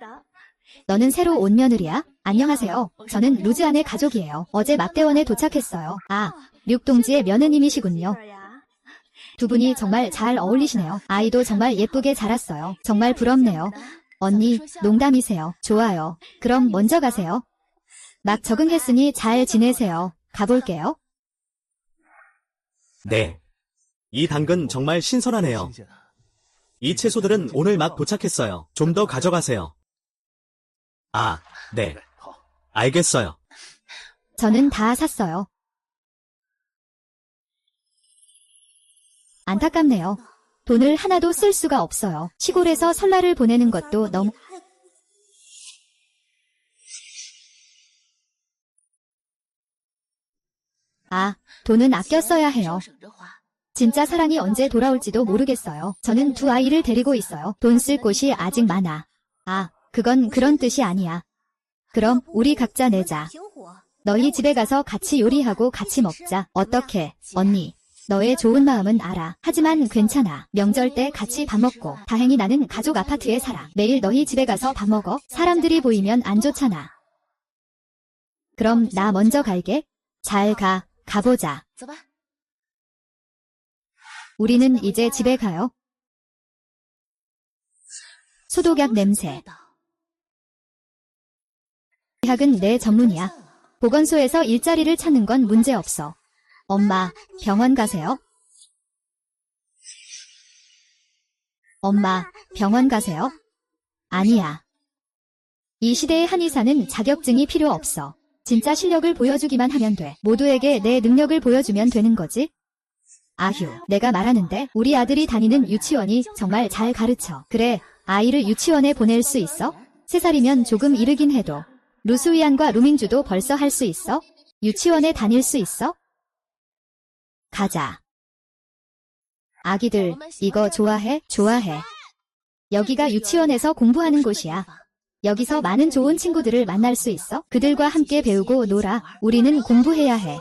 너는 새로 온 며느리야? 안녕하세요. 저는 루즈안의 가족이에요. 어제 막대원에 도착했어요. 아, 류동지의 며느님이시군요. 두 분이 정말 잘 어울리시네요. 아이도 정말 예쁘게 자랐어요. 정말 부럽네요. 언니, 농담이세요. 좋아요. 그럼 먼저 가세요. 막 적응했으니 잘 지내세요. 가볼게요. 네. 이 당근 정말 신선하네요. 이 채소들은 오늘 막 도착했어요. 좀 더 가져가세요. 아, 네. 알겠어요. 저는 다 샀어요. 안타깝네요. 돈을 하나도 쓸 수가 없어요. 시골에서 설날을 보내는 것도 너무... 아, 돈은 아껴 써야 해요. 진짜 사랑이 언제 돌아올지도 모르겠어요. 저는 두 아이를 데리고 있어요. 돈 쓸 곳이 아직 많아. 아, 그건 그런 뜻이 아니야. 그럼 우리 각자 내자. 너희 집에 가서 같이 요리하고 같이 먹자. 어떻게, 언니? 너의 좋은 마음은 알아. 하지만 괜찮아. 명절 때 같이 밥 먹고. 다행히 나는 가족 아파트에 살아. 매일 너희 집에 가서 밥 먹어. 사람들이 보이면 안 좋잖아. 그럼 나 먼저 갈게. 잘 가. 가보자. 우리는 이제 집에 가요. 소독약 냄새. 의학은 내 전문이야. 보건소에서 일자리를 찾는 건 문제없어. 엄마, 병원 가세요? 엄마, 병원 가세요? 아니야. 이 시대의 한의사는 자격증이 필요 없어. 진짜 실력을 보여주기만 하면 돼. 모두에게 내 능력을 보여주면 되는 거지? 아휴, 내가 말하는데 우리 아들이 다니는 유치원이 정말 잘 가르쳐. 그래, 아이를 유치원에 보낼 수 있어? 3살이면 조금 이르긴 해도. 루스위안과 루밍주도 벌써 할 수 있어? 유치원에 다닐 수 있어? 가자. 아기들, 이거 좋아해? 좋아해. 여기가 유치원에서 공부하는 곳이야. 여기서 많은 좋은 친구들을 만날 수 있어? 그들과 함께 배우고 놀아. 우리는 공부해야 해.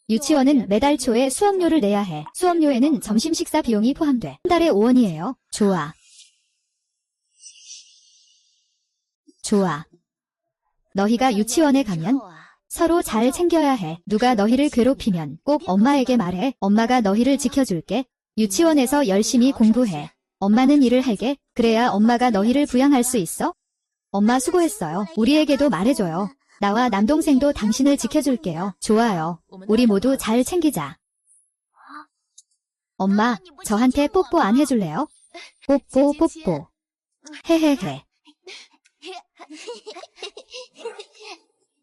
유치원은 매달 초에 수업료를 내야 해. 수업료에는 점심 식사 비용이 포함돼. 한 달에 5원이에요. 좋아. 좋아. 너희가 유치원에 가면 서로 잘 챙겨야 해. 누가 너희를 괴롭히면 꼭 엄마에게 말해. 엄마가 너희를 지켜줄게. 유치원에서 열심히 공부해. 엄마는 일을 할게. 그래야 엄마가 너희를 부양할 수 있어. 엄마 수고했어요. 우리에게도 말해줘요. 나와 남동생도 당신을 지켜줄게요. 좋아요. 우리 모두 잘 챙기자. 엄마, 저한테 뽀뽀 안 해줄래요? 뽀뽀 뽀뽀. 헤헤헤.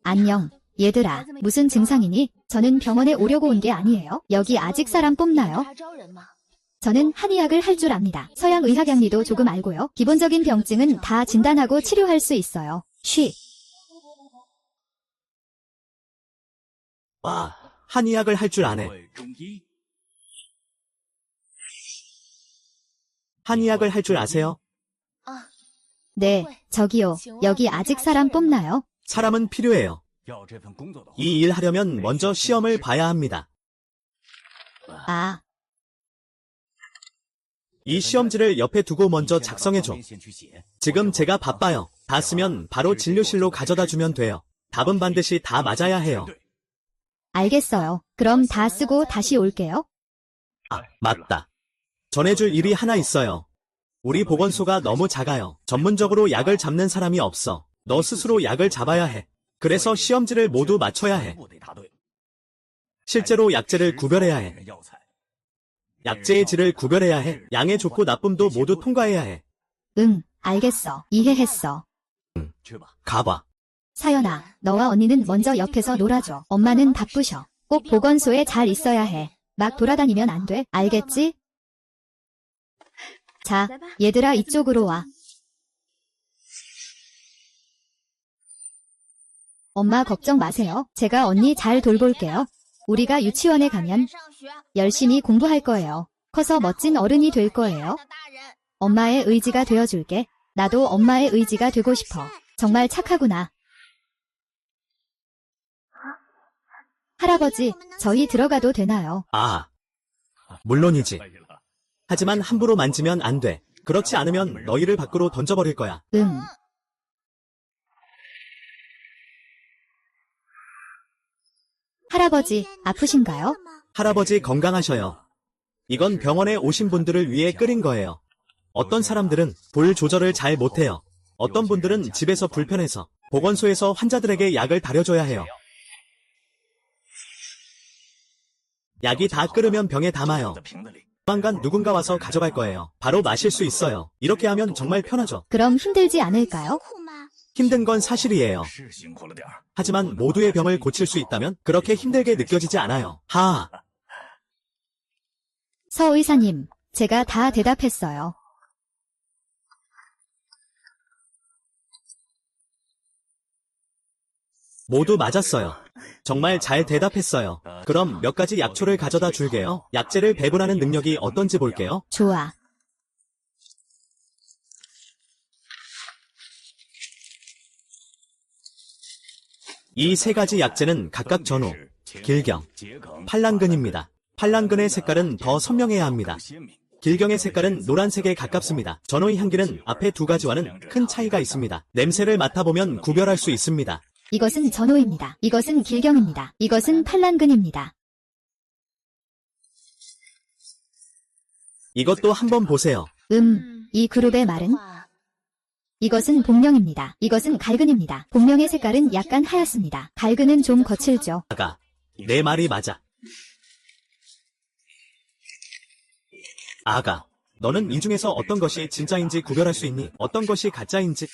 안녕, 얘들아. 무슨 증상이니? 저는 병원에 오려고 온 게 아니에요. 여기 아직 사람 뽑나요? 저는 한의학을 할 줄 압니다. 서양 의학 양리도 조금 알고요. 기본적인 병증은 다 진단하고 치료할 수 있어요. 쉬. 와, 한의학을 할 줄 아네. 한의학을 할 줄 아세요? 네, 저기요. 여기 아직 사람 뽑나요? 사람은 필요해요. 이 일 하려면 먼저 시험을 봐야 합니다. 아, 이 시험지를 옆에 두고 먼저 작성해줘. 지금 제가 바빠요. 다 쓰면 바로 진료실로 가져다 주면 돼요. 답은 반드시 다 맞아야 해요. 알겠어요. 그럼 다 쓰고 다시 올게요. 아, 맞다. 전해줄 일이 하나 있어요. 우리 보건소가 너무 작아요. 전문적으로 약을 잡는 사람이 없어. 너 스스로 약을 잡아야 해. 그래서 시험지를 모두 맞춰야 해. 실제로 약재를 구별해야 해. 약재의 질을 구별해야 해. 양의 좋고 나쁨도 모두 통과해야 해. 응, 알겠어. 이해했어. 가봐. 사연아, 너와 언니는 먼저 옆에서 놀아줘. 엄마는 바쁘셔. 꼭 보건소에 잘 있어야 해. 막 돌아다니면 안 돼. 알겠지? 자, 얘들아 이쪽으로 와. 엄마 걱정 마세요. 제가 언니 잘 돌볼게요. 우리가 유치원에 가면 열심히 공부할 거예요. 커서 멋진 어른이 될 거예요. 엄마의 의지가 되어줄게. 나도 엄마의 의지가 되고 싶어. 정말 착하구나. 할아버지, 저희 들어가도 되나요? 아, 물론이지. 하지만 함부로 만지면 안 돼. 그렇지 않으면 너희를 밖으로 던져버릴 거야. 응. 할아버지, 아프신가요? 할아버지 건강하셔요. 이건 병원에 오신 분들을 위해 끓인 거예요. 어떤 사람들은 불 조절을 잘 못해요. 어떤 분들은 집에서 불편해서 보건소에서 환자들에게 약을 다려줘야 해요. 약이 다 끓으면 병에 담아요. 조만간 누군가 와서 가져갈 거예요. 바로 마실 수 있어요. 이렇게 하면 정말 편하죠. 그럼 힘들지 않을까요? 힘든 건 사실이에요. 하지만 모두의 병을 고칠 수 있다면 그렇게 힘들게 느껴지지 않아요. 하. 서 의사님, 제가 다 대답했어요. 모두 맞았어요. 정말 잘 대답했어요. 그럼 몇 가지 약초를 가져다 줄게요. 약재를 배분하는 능력이 어떤지 볼게요. 좋아. 이 세 가지 약재는 각각 전후, 길경, 팔랑근입니다. 팔랑근의 색깔은 더 선명해야 합니다. 길경의 색깔은 노란색에 가깝습니다. 전후의 향기는 앞에 두 가지와는 큰 차이가 있습니다. 냄새를 맡아보면 구별할 수 있습니다. 이것은 전호입니다. 이것은 길경입니다. 이것은 팔랑근입니다. 이것도 한번 보세요. 이 그룹의 말은? 이것은 복령입니다. 이것은 갈근입니다. 복령의 색깔은 약간 하얗습니다. 갈근은 좀 거칠죠. 아가, 내 말이 맞아. 아가, 너는 이 중에서 어떤 것이 진짜인지 구별할 수 있니? 어떤 것이 가짜인지?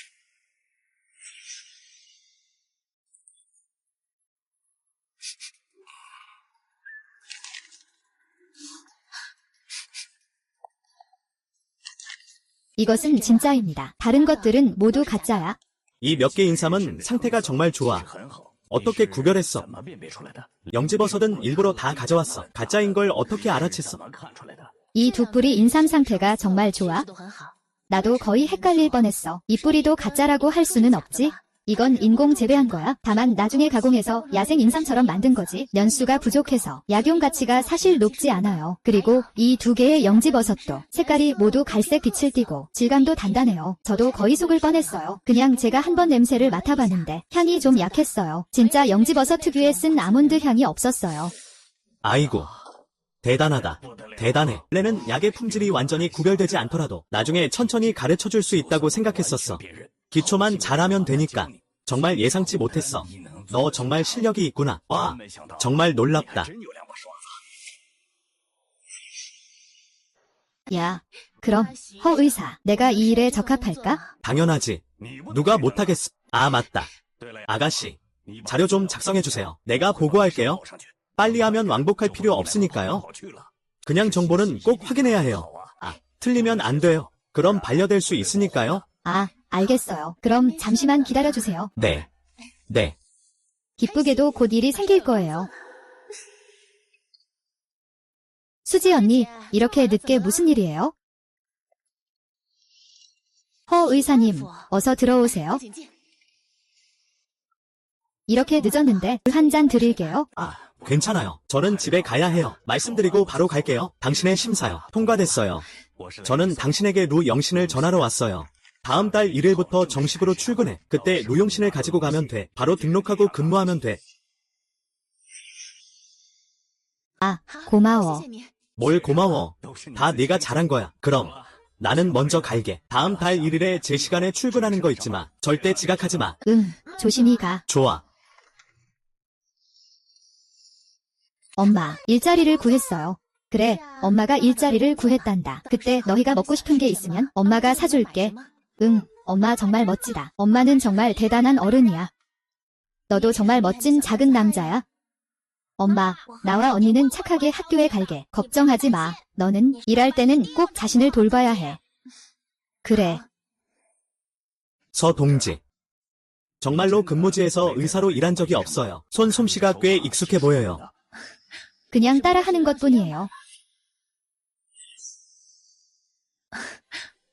이것은 진짜입니다. 다른 것들은 모두 가짜야. 이 몇 개 인삼은 상태가 정말 좋아. 어떻게 구별했어? 영지버섯은 일부러 다 가져왔어. 가짜인 걸 어떻게 알아챘어? 이 두 뿌리 인삼 상태가 정말 좋아. 나도 거의 헷갈릴 뻔했어. 이 뿌리도 가짜라고 할 수는 없지? 이건 인공 재배한 거야. 다만 나중에 가공해서 야생 인삼처럼 만든 거지. 연수가 부족해서 약용 가치가 사실 높지 않아요. 그리고 이 두 개의 영지버섯도 색깔이 모두 갈색 빛을 띠고 질감도 단단해요. 저도 거의 속을 뻔했어요. 그냥 제가 한번 냄새를 맡아봤는데 향이 좀 약했어요. 진짜 영지버섯 특유의 쓴 아몬드 향이 없었어요. 아이고, 대단하다. 대단해. 원래는 약의 품질이 완전히 구별되지 않더라도 나중에 천천히 가르쳐줄 수 있다고 생각했었어. 기초만 잘하면 되니까. 정말 예상치 못했어. 너 정말 실력이 있구나. 와, 정말 놀랍다. 야, 그럼 허 의사, 내가 이 일에 적합할까? 당연하지. 누가 못하겠어. 아, 맞다. 아가씨, 자료 좀 작성해주세요. 내가 보고할게요. 빨리 하면 왕복할 필요 없으니까요. 그냥 정보는 꼭 확인해야 해요. 틀리면 안 돼요. 그럼 반려될 수 있으니까요. 아, 알겠어요. 그럼 잠시만 기다려주세요. 네. 네. 기쁘게도 곧 일이 생길 거예요. 수지 언니, 이렇게 늦게 무슨 일이에요? 허 의사님, 어서 들어오세요. 이렇게 늦었는데 물 한 잔 드릴게요. 괜찮아요. 저는 집에 가야 해요. 말씀드리고 바로 갈게요. 당신의 심사요. 통과됐어요. 저는 당신에게 루 영신을 전하러 왔어요. 다음 달 1일부터 정식으로 출근해. 그때 루 영신을 가지고 가면 돼. 바로 등록하고 근무하면 돼. 아, 고마워. 뭘 고마워. 다 네가 잘한 거야. 그럼 나는 먼저 갈게. 다음 달 1일에 제 시간에 출근하는 거 잊지 마. 절대 지각하지 마. 응, 조심히 가. 좋아. 엄마, 일자리를 구했어요. 그래, 엄마가 일자리를 구했단다. 그때 너희가 먹고 싶은 게 있으면 엄마가 사줄게. 응, 엄마 정말 멋지다. 엄마는 정말 대단한 어른이야. 너도 정말 멋진 작은 남자야. 엄마, 나와 언니는 착하게 학교에 갈게. 걱정하지 마. 너는 일할 때는 꼭 자신을 돌봐야 해. 그래. 서 동지. 정말로 근무지에서 의사로 일한 적이 없어요. 솜씨가 꽤 익숙해 보여요. 그냥 따라하는 것뿐이에요.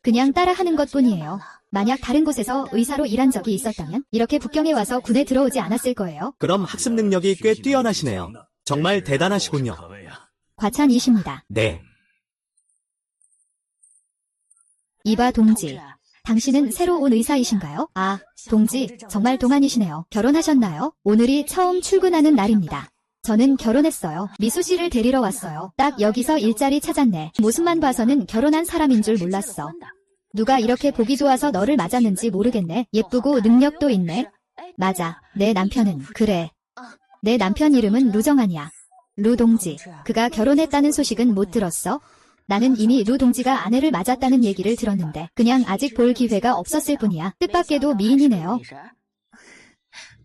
그냥 따라하는 것뿐이에요. 만약 다른 곳에서 의사로 일한 적이 있었다면 이렇게 북경에 와서 군에 들어오지 않았을 거예요. 그럼 학습 능력이 꽤 뛰어나시네요. 정말 대단하시군요. 과찬이십니다. 네. 이봐 동지. 당신은 새로 온 의사이신가요? 아, 동지, 정말 동안이시네요. 결혼하셨나요? 오늘이 처음 출근하는 날입니다. 저는 결혼했어요. 미수 씨를 데리러 왔어요. 딱 여기서 일자리 찾았네. 모습만 봐서는 결혼한 사람인 줄 몰랐어. 누가 이렇게 보기 좋아서 너를 맞았는지 모르겠네. 예쁘고 능력도 있네. 맞아. 내 남편은 그래. 내 남편 이름은 루정환이야. 루 동지. 그가 결혼했다는 소식은 못 들었어? 나는 이미 루 동지가 아내를 맞았다는 얘기를 들었는데 그냥 아직 볼 기회가 없었을 뿐이야. 뜻밖에도 미인이네요.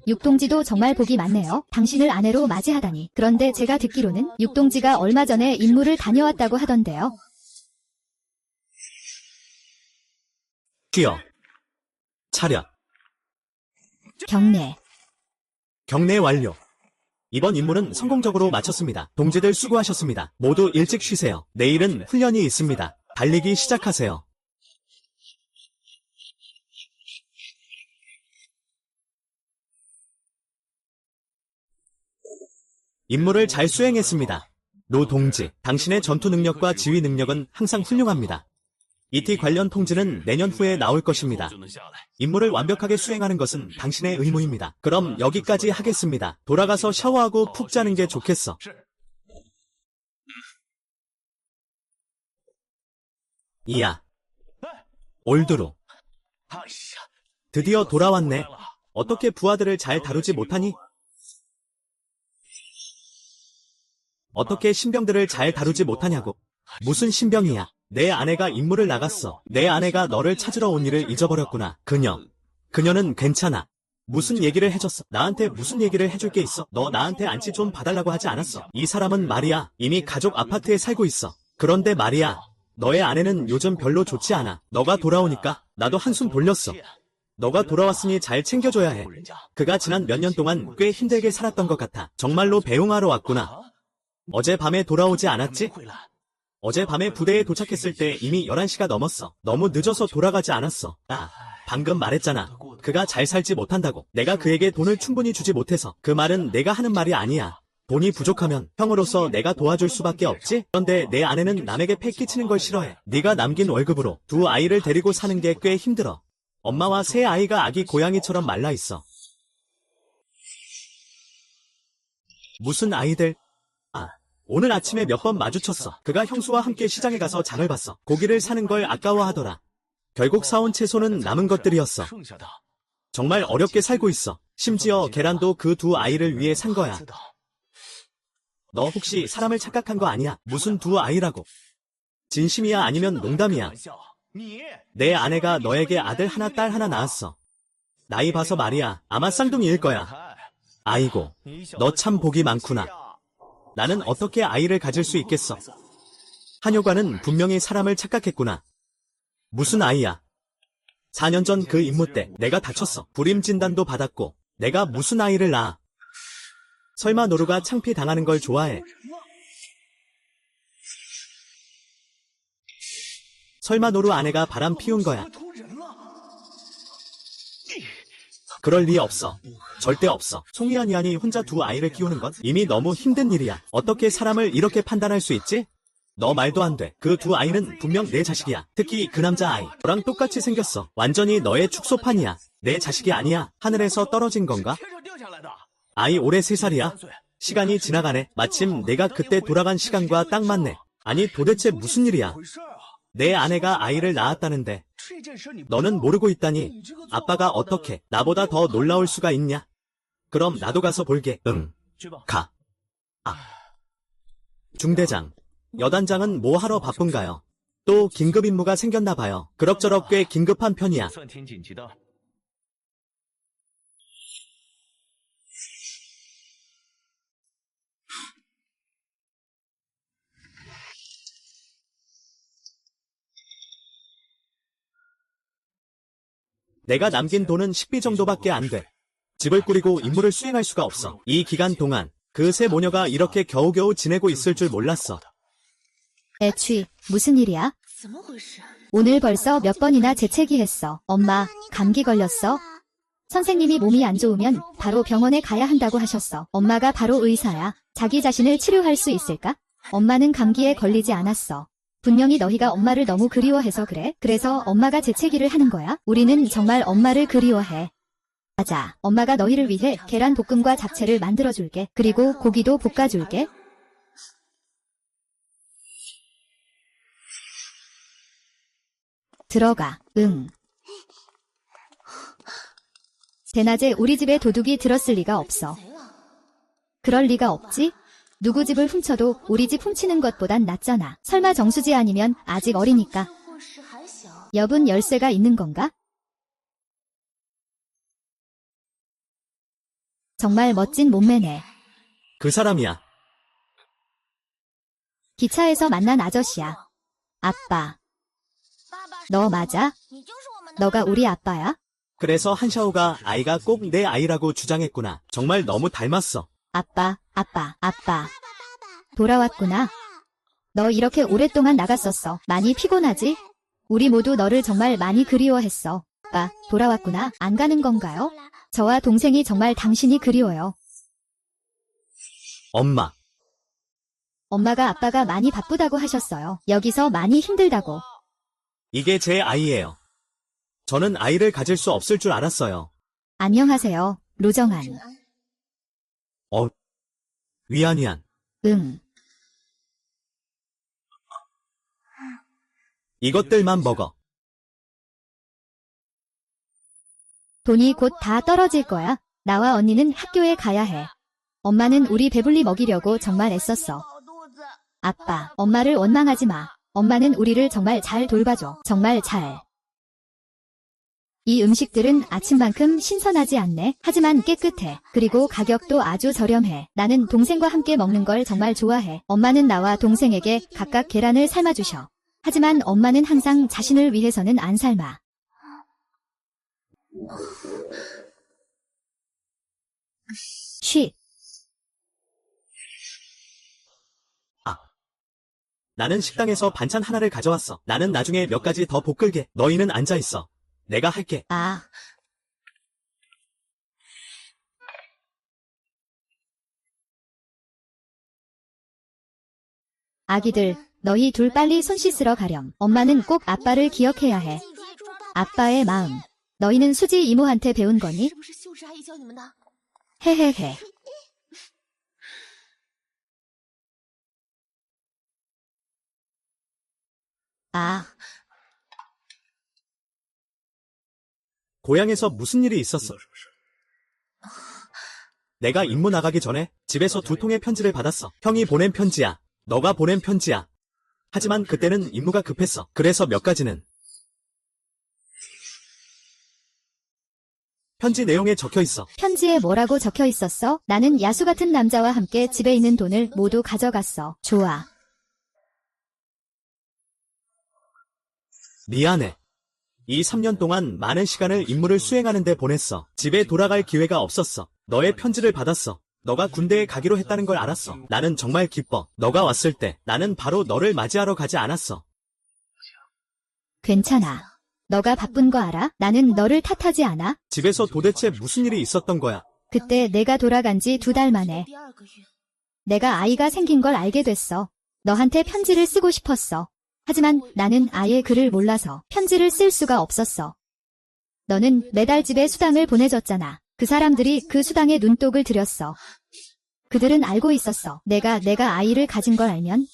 육동지도 정말 복이 많네요. 당신을 아내로 맞이하다니. 그런데 제가 듣기로는 육동지가 얼마 전에 임무를 다녀왔다고 하던데요. 뛰어. 차렷. 경례. 경례 완료. 이번 임무는 성공적으로 마쳤습니다. 동지들 수고하셨습니다. 모두 일찍 쉬세요. 내일은 훈련이 있습니다. 달리기 시작하세요. 임무를 잘 수행했습니다. 로 동지, 당신의 전투 능력과 지휘 능력은 항상 훌륭합니다. ET 관련 통지는 내년 후에 나올 것입니다. 임무를 완벽하게 수행하는 것은 당신의 의무입니다. 그럼 여기까지 하겠습니다. 돌아가서 샤워하고 푹 자는 게 좋겠어. 이야. 올드로. 드디어 돌아왔네. 어떻게 부하들을 잘 다루지 못하니? 어떻게 신병들을 잘 다루지 못하냐고. 무슨 신병이야. 내 아내가 임무를 나갔어. 내 아내가 너를 찾으러 온 일을 잊어버렸구나. 그녀는 괜찮아. 무슨 얘기를 해줬어? 나한테 무슨 얘기를 해줄 게 있어? 너 나한테 안치 좀 봐달라고 하지 않았어? 이 사람은 말이야. 이미 가족 아파트에 살고 있어. 그런데 말이야. 너의 아내는 요즘 별로 좋지 않아. 너가 돌아오니까 나도 한숨 돌렸어. 너가 돌아왔으니 잘 챙겨줘야 해. 그가 지난 몇 년 동안 꽤 힘들게 살았던 것 같아. 정말로 배웅하러 왔구나. 어젯밤에 돌아오지 않았지? 어젯밤에 부대에 도착했을 때 이미 11시가 넘었어. 너무 늦어서 돌아가지 않았어. 방금 말했잖아. 그가 잘 살지 못한다고. 내가 그에게 돈을 충분히 주지 못해서. 그 말은 내가 하는 말이 아니야. 돈이 부족하면 형으로서 내가 도와줄 수밖에 없지? 그런데 내 아내는 남에게 패 끼치는 걸 싫어해. 네가 남긴 월급으로 두 아이를 데리고 사는 게 꽤 힘들어. 엄마와 새 아이가 아기 고양이처럼 말라있어. 무슨 아이들? 오늘 아침에 몇 번 마주쳤어. 그가 형수와 함께 시장에 가서 장을 봤어. 고기를 사는 걸 아까워하더라. 결국 사온 채소는 남은 것들이었어. 정말 어렵게 살고 있어. 심지어 계란도 그 두 아이를 위해 산 거야. 너 혹시 사람을 착각한 거 아니야? 무슨 두 아이라고. 진심이야 아니면 농담이야? 내 아내가 너에게 아들 하나 딸 하나 낳았어. 나이 봐서 말이야. 아마 쌍둥이일 거야. 아이고, 너 참 복이 많구나. 나는 어떻게 아이를 가질 수 있겠어? 한효관은 분명히 사람을 착각했구나. 무슨 아이야. 4년 전 그 임무 때 내가 다쳤어. 불임 진단도 받았고 내가 무슨 아이를 낳아. 설마 노루가 창피 당하는 걸 좋아해. 설마 노루 아내가 바람 피운 거야. 그럴 리 없어. 절대 없어. 송이한이 혼자 두 아이를 키우는 건 이미 너무 힘든 일이야. 어떻게 사람을 이렇게 판단할 수 있지? 너 말도 안 돼. 그 두 아이는 분명 내 자식이야. 특히 그 남자 아이. 너랑 똑같이 생겼어. 완전히 너의 축소판이야. 내 자식이 아니야. 하늘에서 떨어진 건가? 아이 올해 3살이야. 시간이 지나가네. 마침 내가 그때 돌아간 시간과 딱 맞네. 아니 도대체 무슨 일이야. 내 아내가 아이를 낳았다는데 너는 모르고 있다니. 아빠가 어떻게 나보다 더 놀라울 수가 있냐. 그럼 나도 가서 볼게. 응. 가. 중대장. 여단장은 뭐 하러 바쁜가요? 또 긴급 임무가 생겼나 봐요. 그럭저럭 꽤 긴급한 편이야. 내가 남긴 돈은 식비 정도밖에 안 돼. 집을 꾸리고 임무를 수행할 수가 없어. 이 기간 동안 그 세 모녀가 이렇게 겨우겨우 지내고 있을 줄 몰랐어. 애취, 무슨 일이야? 오늘 벌써 몇 번이나 재채기했어. 엄마, 감기 걸렸어? 선생님이 몸이 안 좋으면 바로 병원에 가야 한다고 하셨어. 엄마가 바로 의사야. 자기 자신을 치료할 수 있을까? 엄마는 감기에 걸리지 않았어. 분명히 너희가 엄마를 너무 그리워해서 그래. 그래서 엄마가 재채기를 하는 거야. 우리는 정말 엄마를 그리워해. 맞아. 엄마가 너희를 위해 계란 볶음과 잡채를 만들어줄게. 그리고 고기도 볶아줄게. 들어가. 응. 대낮에 우리 집에 도둑이 들었을 리가 없어. 그럴 리가 없지? 누구 집을 훔쳐도 우리 집 훔치는 것보단 낫잖아. 설마 정수지 아니면 아직 어리니까. 여분 열쇠가 있는 건가? 정말 멋진 몸매네. 그 사람이야. 기차에서 만난 아저씨야. 아빠. 너 맞아? 너가 우리 아빠야? 그래서 한샤오가 아이가 꼭 내 아이라고 주장했구나. 정말 너무 닮았어. 아빠. 돌아왔구나. 너 이렇게 오랫동안 나갔었어. 많이 피곤하지? 우리 모두 너를 정말 많이 그리워했어. 아빠, 돌아왔구나. 안 가는 건가요? 저와 동생이 정말 당신이 그리워요. 엄마. 엄마가 아빠가 많이 바쁘다고 하셨어요. 여기서 많이 힘들다고. 이게 제 아이예요. 저는 아이를 가질 수 없을 줄 알았어요. 안녕하세요, 로정한. 위안위안. 응. 이것들만 먹어. 돈이 곧 다 떨어질 거야. 나와 언니는 학교에 가야 해. 엄마는 우리 배불리 먹이려고 정말 애썼어. 아빠, 엄마를 원망하지 마. 엄마는 우리를 정말 잘 돌봐줘. 정말 잘. 이 음식들은 아침만큼 신선하지 않네. 하지만 깨끗해. 그리고 가격도 아주 저렴해. 나는 동생과 함께 먹는 걸 정말 좋아해. 엄마는 나와 동생에게 각각 계란을 삶아주셔. 하지만 엄마는 항상 자신을 위해서는 안 삶아. 쉬. 나는 식당에서 반찬 하나를 가져왔어. 나는 나중에 몇 가지 더 볶을게. 너희는 앉아있어. 내가 할게. 아기들, 너희 둘 빨리 손 씻으러 가렴. 엄마는 꼭 아빠를 기억해야 해. 아빠의 마음. 너희는 수지 이모한테 배운 거니? 헤헤헤. 고향에서 무슨 일이 있었어? 내가 임무 나가기 전에 집에서 2통의 편지를 받았어. 형이 보낸 편지야. 너가 보낸 편지야. 하지만 그때는 임무가 급했어. 그래서 몇 가지는 편지 내용에 적혀 있어. 편지에 뭐라고 적혀 있었어? 나는 야수 같은 남자와 함께 집에 있는 돈을 모두 가져갔어. 좋아. 미안해. 이 3년 동안 많은 시간을 임무를 수행하는 데 보냈어. 집에 돌아갈 기회가 없었어. 너의 편지를 받았어. 너가 군대에 가기로 했다는 걸 알았어. 나는 정말 기뻐. 너가 왔을 때 나는 바로 너를 맞이하러 가지 않았어. 괜찮아. 너가 바쁜 거 알아? 나는 너를 탓하지 않아. 집에서 도대체 무슨 일이 있었던 거야? 그때 내가 돌아간 지 2달 만에 내가 아이가 생긴 걸 알게 됐어. 너한테 편지를 쓰고 싶었어. 하지만 나는 아예 글을 몰라서 편지를 쓸 수가 없었어. 너는 매달 집에 수당을 보내줬잖아. 그 사람들이 그 수당에 눈독을 들였어. 그들은 알고 있었어. 내가 아이를 가진 걸 알면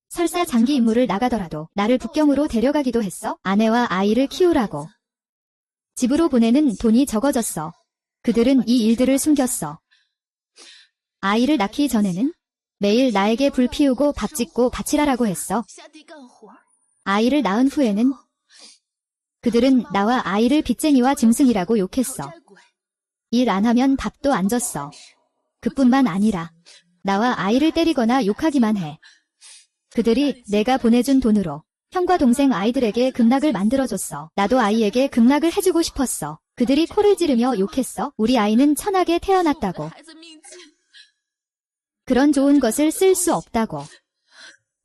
설사 장기 임무를 나가더라도 나를 북경으로 데려가기도 했어. 아내와 아이를 키우라고. 집으로 보내는 돈이 적어졌어. 그들은 이 일들을 숨겼어. 아이를 낳기 전에는 매일 나에게 불 피우고 밥 짓고 밭일하라고 했어. 아이를 낳은 후에는 그들은 나와 아이를 빚쟁이와 짐승이라고 욕했어. 일 안 하면 밥도 안 줬어. 그뿐만 아니라 나와 아이를 때리거나 욕하기만 해. 그들이 내가 보내준 돈으로 형과 동생 아이들에게 극락을 만들어줬어. 나도 아이에게 극락을 해주고 싶었어. 그들이 코를 찌르며 욕했어. 우리 아이는 천하게 태어났다고. 그런 좋은 것을 쓸 수 없다고.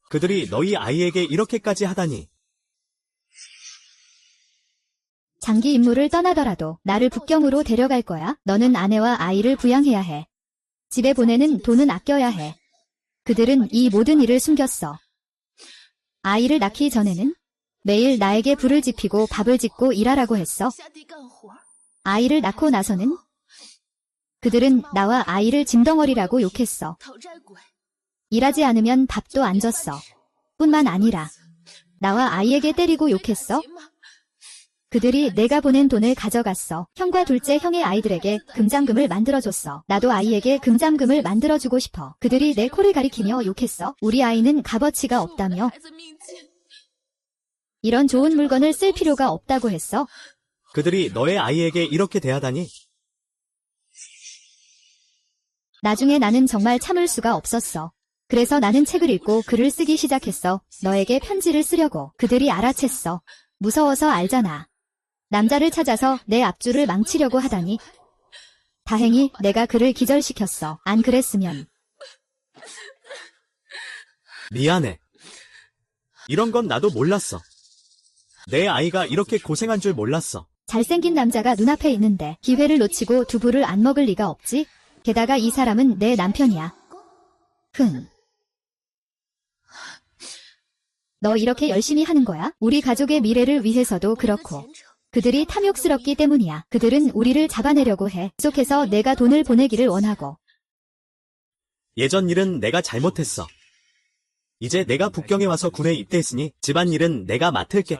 그들이 너희 아이에게 이렇게까지 하다니. 장기 임무를 떠나더라도 나를 북경으로 데려갈 거야. 너는 아내와 아이를 부양해야 해. 집에 보내는 돈은 아껴야 해. 그들은 이 모든 일을 숨겼어. 아이를 낳기 전에는 매일 나에게 불을 지피고 밥을 짓고 일하라고 했어. 아이를 낳고 나서는 그들은 나와 아이를 짐덩어리라고 욕했어. 일하지 않으면 밥도 안 줬어. 뿐만 아니라 나와 아이에게 때리고 욕했어. 그들이 내가 보낸 돈을 가져갔어. 형과 둘째 형의 아이들에게 금장금을 만들어줬어. 나도 아이에게 금장금을 만들어주고 싶어. 그들이 내 코를 가리키며 욕했어. 우리 아이는 값어치가 없다며. 이런 좋은 물건을 쓸 필요가 없다고 했어. 그들이 너의 아이에게 이렇게 대하다니. 나중에 나는 정말 참을 수가 없었어. 그래서 나는 책을 읽고 글을 쓰기 시작했어. 너에게 편지를 쓰려고. 그들이 알아챘어. 무서워서 알잖아. 남자를 찾아서 내 앞줄을 망치려고 하다니. 다행히 내가 그를 기절시켰어. 안 그랬으면. 미안해. 이런 건 나도 몰랐어. 내 아이가 이렇게 고생한 줄 몰랐어. 잘생긴 남자가 눈앞에 있는데 기회를 놓치고 두부를 안 먹을 리가 없지. 게다가 이 사람은 내 남편이야. 너 이렇게 열심히 하는 거야? 우리 가족의 미래를 위해서도 그렇고. 그들이 탐욕스럽기 때문이야. 그들은 우리를 잡아내려고 해. 계속해서 내가 돈을 보내기를 원하고. 예전 일은 내가 잘못했어. 이제 내가 북경에 와서 군에 입대했으니 집안일은 내가 맡을게.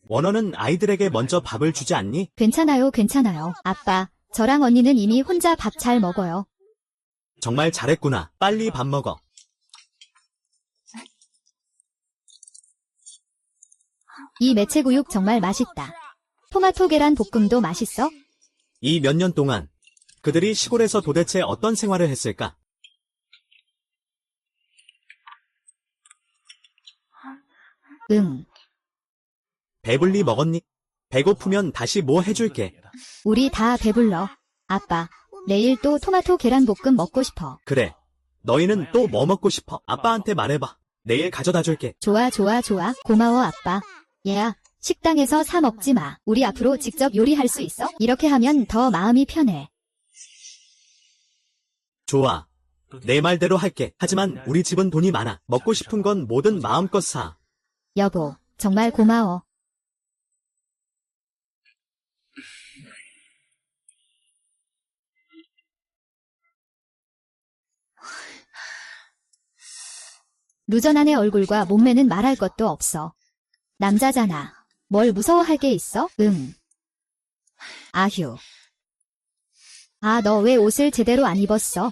원어는 아이들에게 먼저 밥을 주지 않니? 괜찮아요, 괜찮아요. 아빠, 저랑 언니는 이미 혼자 밥 잘 먹어요. 정말 잘했구나. 빨리 밥 먹어. 이 매체구육 정말 맛있다. 토마토 계란 볶음도 맛있어? 이 몇 년 동안 그들이 시골에서 도대체 어떤 생활을 했을까? 응. 배불리 먹었니? 배고프면 다시 뭐 해줄게. 우리 다 배불러. 아빠, 내일 또 토마토 계란 볶음 먹고 싶어. 그래. 너희는 또 뭐 먹고 싶어? 아빠한테 말해봐. 내일 가져다 줄게. 좋아, 좋아, 좋아. 고마워, 아빠. 얘야, 식당에서 사 먹지 마. 우리 앞으로 직접 요리할 수 있어? 이렇게 하면 더 마음이 편해. 좋아. 내 말대로 할게. 하지만 우리 집은 돈이 많아. 먹고 싶은 건 뭐든 마음껏 사. 여보, 정말 고마워. 루전한의 얼굴과 몸매는 말할 것도 없어. 남자잖아. 뭘 무서워할 게 있어? 응. 아휴. 아, 너 왜 옷을 제대로 안 입었어?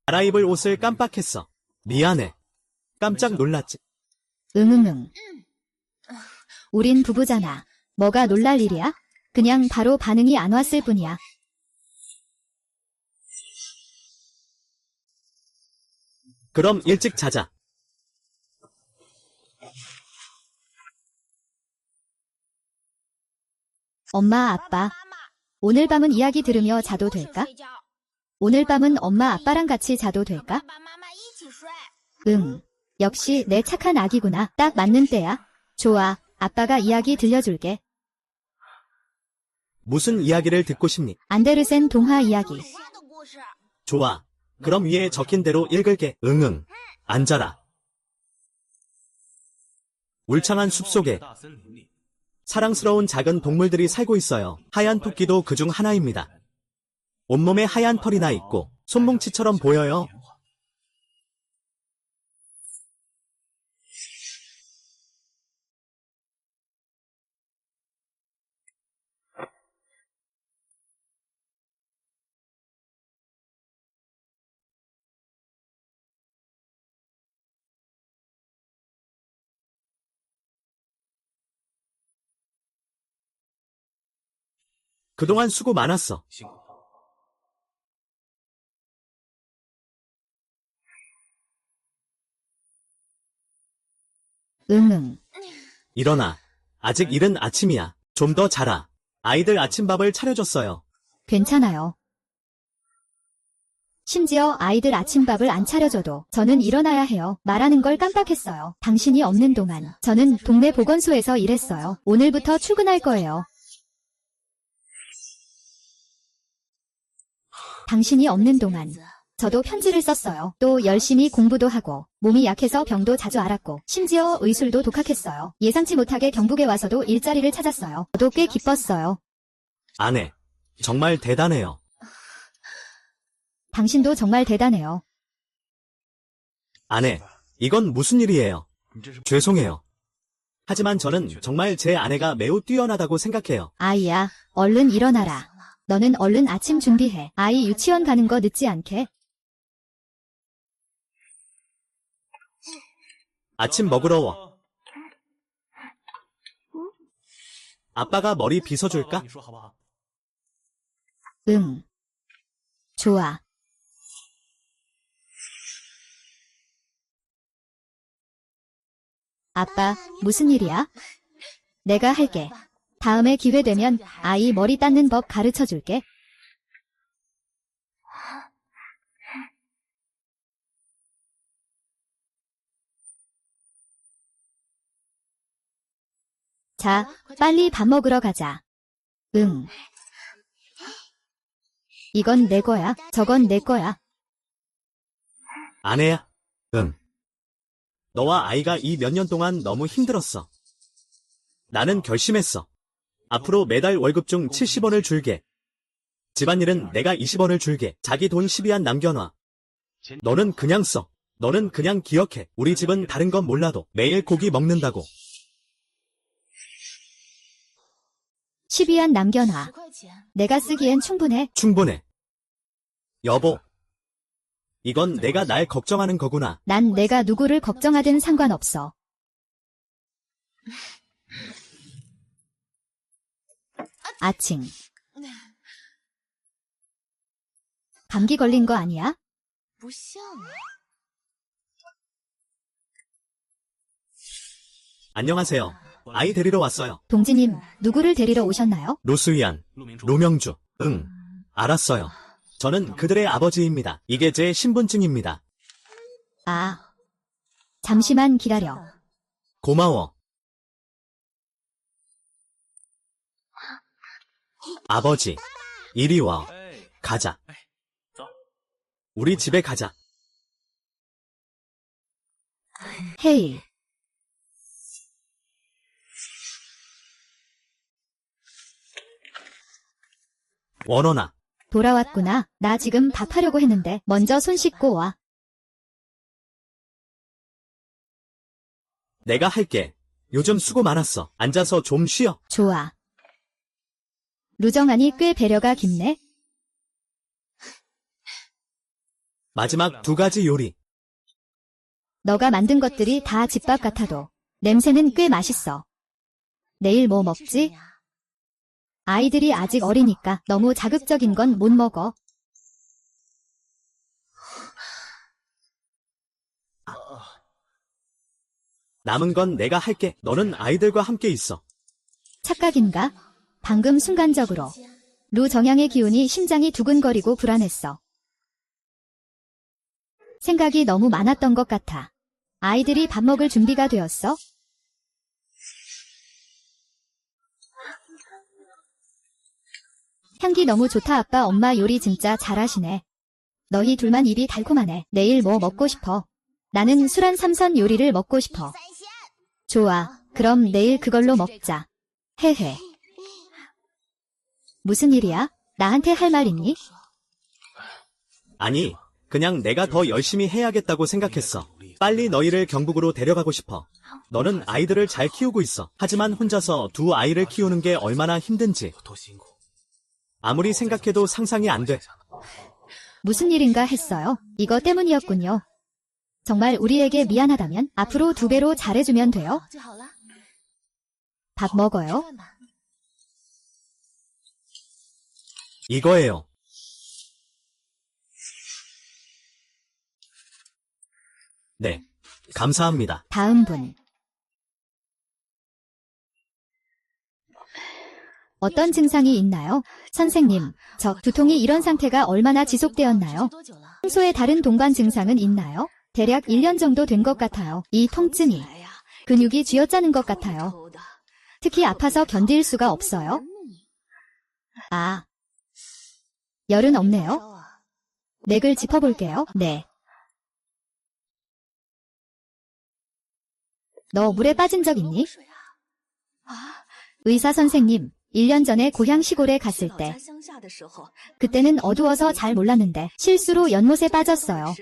갈아입을 옷을 깜빡했어. 미안해. 깜짝 놀랐지. 응응응. 우린 부부잖아. 뭐가 놀랄 일이야? 그냥 바로 반응이 안 왔을 뿐이야. 그럼 일찍 자자. 엄마, 아빠. 오늘 밤은 이야기 들으며 자도 될까? 오늘 밤은 엄마, 아빠랑 같이 자도 될까? 응. 역시 내 착한 아기구나. 딱 맞는 때야. 좋아. 아빠가 이야기 들려줄게. 무슨 이야기를 듣고 싶니? 안데르센 동화 이야기. 좋아. 그럼 위에 적힌 대로 읽을게. 응응. 앉아라. 울창한 숲속에 사랑스러운 작은 동물들이 살고 있어요. 하얀 토끼도 그중 하나입니다. 온몸에 하얀 털이 나 있고 손뭉치처럼 보여요. 그동안 수고 많았어. 응응. 일어나. 아직 이른 아침이야. 좀 더 자라. 아이들 아침밥을 차려줬어요. 괜찮아요. 심지어 아이들 아침밥을 안 차려줘도 저는 일어나야 해요. 말하는 걸 깜빡했어요. 당신이 없는 동안 저는 동네 보건소에서 일했어요. 오늘부터 출근할 거예요. 당신이 없는 동안 저도 편지를 썼어요. 또 열심히 공부도 하고 몸이 약해서 병도 자주 앓았고 심지어 의술도 독학했어요. 예상치 못하게 경북에 와서도 일자리를 찾았어요. 저도 꽤 기뻤어요. 아내. 정말 대단해요. 당신도 정말 대단해요. 아내. 이건 무슨 일이에요? 죄송해요. 하지만 저는 정말 제 아내가 매우 뛰어나다고 생각해요. 아이야, 얼른 일어나라. 너는 얼른 아침 준비해. 아이 유치원 가는 거 늦지 않게. 아침 먹으러 와. 아빠가 머리 빗어줄까? 응. 좋아. 아빠, 무슨 일이야? 내가 할게. 다음에 기회 되면 아이 머리 닦는 법 가르쳐 줄게. 자, 빨리 밥 먹으러 가자. 응. 이건 내 거야. 저건 내 거야. 아내야. 응. 너와 아이가 이 몇 년 동안 너무 힘들었어. 나는 결심했어. 앞으로 매달 월급 중 70원을 줄게. 집안일은 내가 20원을 줄게. 자기 돈 12안 남겨놔. 너는 그냥 써. 너는 그냥 기억해. 우리 집은 다른 건 몰라도 매일 고기 먹는다고. 12안 남겨놔. 내가 쓰기엔 충분해. 충분해. 여보. 이건 내가 날 걱정하는 거구나. 난 내가 누구를 걱정하든 상관없어. 아칭. 감기 걸린 거 아니야? 안녕하세요. 아이 데리러 왔어요. 동지님, 누구를 데리러 오셨나요? 로스위안, 로명주. 응. 알았어요. 저는 그들의 아버지입니다. 이게 제 신분증입니다. 아, 잠시만 기다려. 고마워. 아버지, 이리 와. 가자. 우리 집에 가자. 헤이. 원원아. 돌아왔구나. 나 지금 밥하려고 했는데 먼저 손 씻고 와. 내가 할게. 요즘 수고 많았어. 앉아서 좀 쉬어. 좋아. 루정안이 꽤 배려가 깊네. 마지막 2가지 요리. 너가 만든 것들이 다 집밥 같아도 냄새는 꽤 맛있어. 내일 뭐 먹지? 아이들이 아직 어리니까 너무 자극적인 건 못 먹어. 남은 건 내가 할게. 너는 아이들과 함께 있어. 착각인가? 방금 순간적으로 루 정향의 기운이 심장이 두근거리고 불안했어. 생각이 너무 많았던 것 같아. 아이들이 밥 먹을 준비가 되었어? 향기 너무 좋다. 아빠, 엄마 요리 진짜 잘하시네. 너희 둘만 입이 달콤하네. 내일 뭐 먹고 싶어? 나는 술안 삼선 요리를 먹고 싶어. 좋아. 그럼 내일 그걸로 먹자. 헤헤. 무슨 일이야? 나한테 할 말 있니? 아니, 그냥 내가 더 열심히 해야겠다고 생각했어. 빨리 너희를 경북으로 데려가고 싶어. 너는 아이들을 잘 키우고 있어. 하지만 혼자서 두 아이를 키우는 게 얼마나 힘든지. 아무리 생각해도 상상이 안 돼. 무슨 일인가 했어요. 이거 때문이었군요. 정말 우리에게 미안하다면 앞으로 2배로 잘해주면 돼요? 밥 먹어요? 이거예요. 네, 감사합니다. 다음 분. 어떤 증상이 있나요? 선생님, 저 두통이 이런 상태가 얼마나 지속되었나요? 평소에 다른 동반 증상은 있나요? 대략 1년 정도 된 것 같아요. 이 통증이 근육이 쥐어짜는 것 같아요. 특히 아파서 견딜 수가 없어요. 아, 열은 없네요. 맥을 짚어볼게요. 네. 너 물에 빠진 적 있니? 의사 선생님, 1년 전에 고향 시골에 갔을 때 그때는 어두워서 잘 몰랐는데 실수로 연못에 빠졌어요.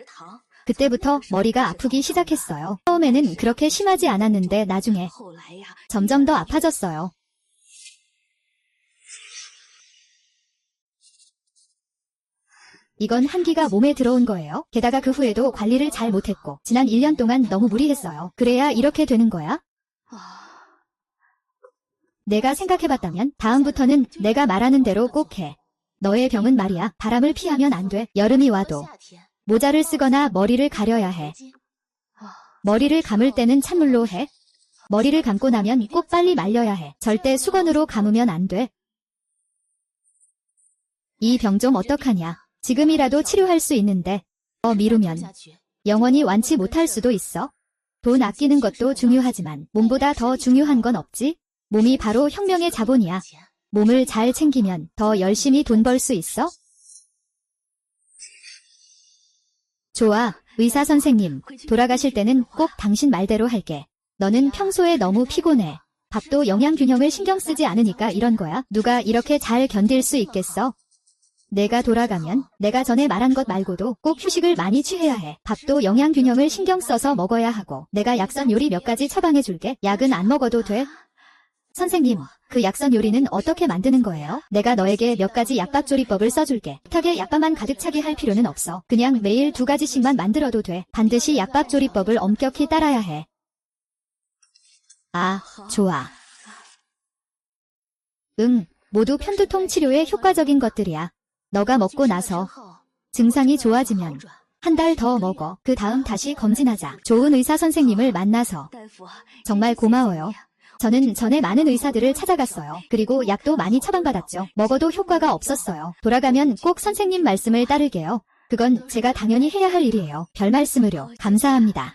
그때부터 머리가 아프기 시작했어요. 처음에는 그렇게 심하지 않았는데 나중에 점점 더 아파졌어요. 이건 한기가 몸에 들어온 거예요. 게다가 그 후에도 관리를 잘 못했고 지난 1년 동안 너무 무리했어요. 그래야 이렇게 되는 거야? 내가 생각해봤다면 다음부터는 내가 말하는 대로 꼭 해. 너의 병은 말이야. 바람을 피하면 안 돼. 여름이 와도 모자를 쓰거나 머리를 가려야 해. 머리를 감을 때는 찬물로 해. 머리를 감고 나면 꼭 빨리 말려야 해. 절대 수건으로 감으면 안 돼. 이 병 좀 어떡하냐. 지금이라도 치료할 수 있는데 미루면 영원히 완치 못할 수도 있어. 돈 아끼는 것도 중요하지만 몸보다 더 중요한 건 없지? 몸이 바로 혁명의 자본이야. 몸을 잘 챙기면 더 열심히 돈 벌 수 있어? 좋아, 의사 선생님. 돌아가실 때는 꼭 당신 말대로 할게. 너는 평소에 너무 피곤해. 밥도 영양 균형을 신경 쓰지 않으니까 이런 거야. 누가 이렇게 잘 견딜 수 있겠어? 내가 돌아가면 내가 전에 말한 것 말고도 꼭 휴식을 많이 취해야 해. 밥도 영양 균형을 신경 써서 먹어야 하고 내가 약선 요리 몇 가지 처방해 줄게. 약은 안 먹어도 돼. 선생님, 그 약선 요리는 어떻게 만드는 거예요? 내가 너에게 몇 가지 약밥 조리법을 써줄게. 탁에 약밥만 가득 차게 할 필요는 없어. 그냥 매일 2가지씩만 만들어도 돼. 반드시 약밥 조리법을 엄격히 따라야 해. 아, 좋아. 응, 모두 편두통 치료에 효과적인 것들이야. 너가 먹고 나서 증상이 좋아지면 한 달 더 먹어. 그 다음 다시 검진하자. 좋은 의사 선생님을 만나서 정말 고마워요. 저는 전에 많은 의사들을 찾아갔어요. 그리고 약도 많이 처방받았죠. 먹어도 효과가 없었어요. 돌아가면 꼭 선생님 말씀을 따르게요. 그건 제가 당연히 해야 할 일이에요. 별 말씀을요. 감사합니다.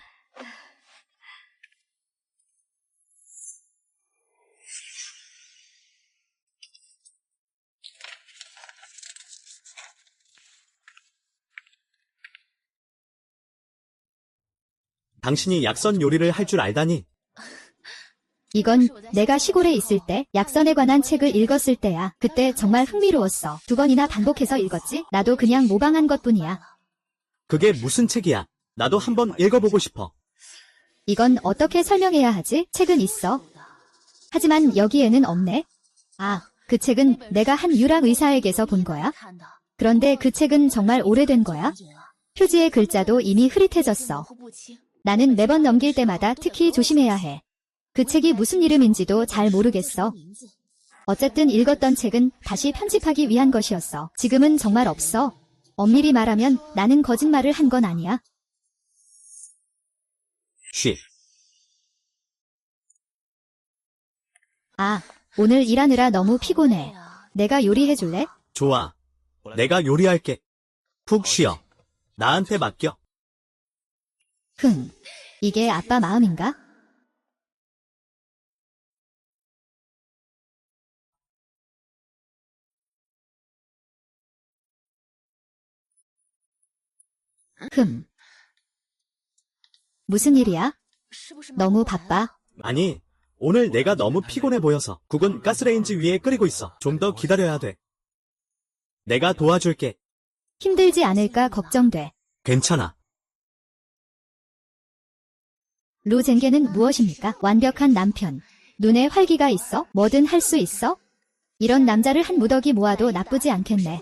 당신이 약선 요리를 할 줄 알다니. 이건 내가 시골에 있을 때 약선에 관한 책을 읽었을 때야. 그때 정말 흥미로웠어. 2번이나 반복해서 읽었지? 나도 그냥 모방한 것뿐이야. 그게 무슨 책이야? 나도 한번 읽어보고 싶어. 이건 어떻게 설명해야 하지? 책은 있어. 하지만 여기에는 없네. 아, 그 책은 내가 한 유랑 의사에게서 본 거야? 그런데 그 책은 정말 오래된 거야? 표지의 글자도 이미 흐릿해졌어. 나는 매번 넘길 때마다 특히 조심해야 해. 그 책이 무슨 이름인지도 잘 모르겠어. 어쨌든 읽었던 책은 다시 편집하기 위한 것이었어. 지금은 정말 없어. 엄밀히 말하면 나는 거짓말을 한 건 아니야. 쉬. 아, 오늘 일하느라 너무 피곤해. 내가 요리해줄래? 좋아. 내가 요리할게. 푹 쉬어. 나한테 맡겨. 이게 아빠 마음인가? 무슨 일이야? 너무 바빠? 아니, 오늘 내가 너무 피곤해 보여서 국은 가스레인지 위에 끓이고 있어. 좀 더 기다려야 돼. 내가 도와줄게. 힘들지 않을까 걱정돼. 괜찮아. 루쟁게는 무엇입니까? 완벽한 남편. 눈에 활기가 있어? 뭐든 할 수 있어? 이런 남자를 한 무더기 모아도 나쁘지 않겠네.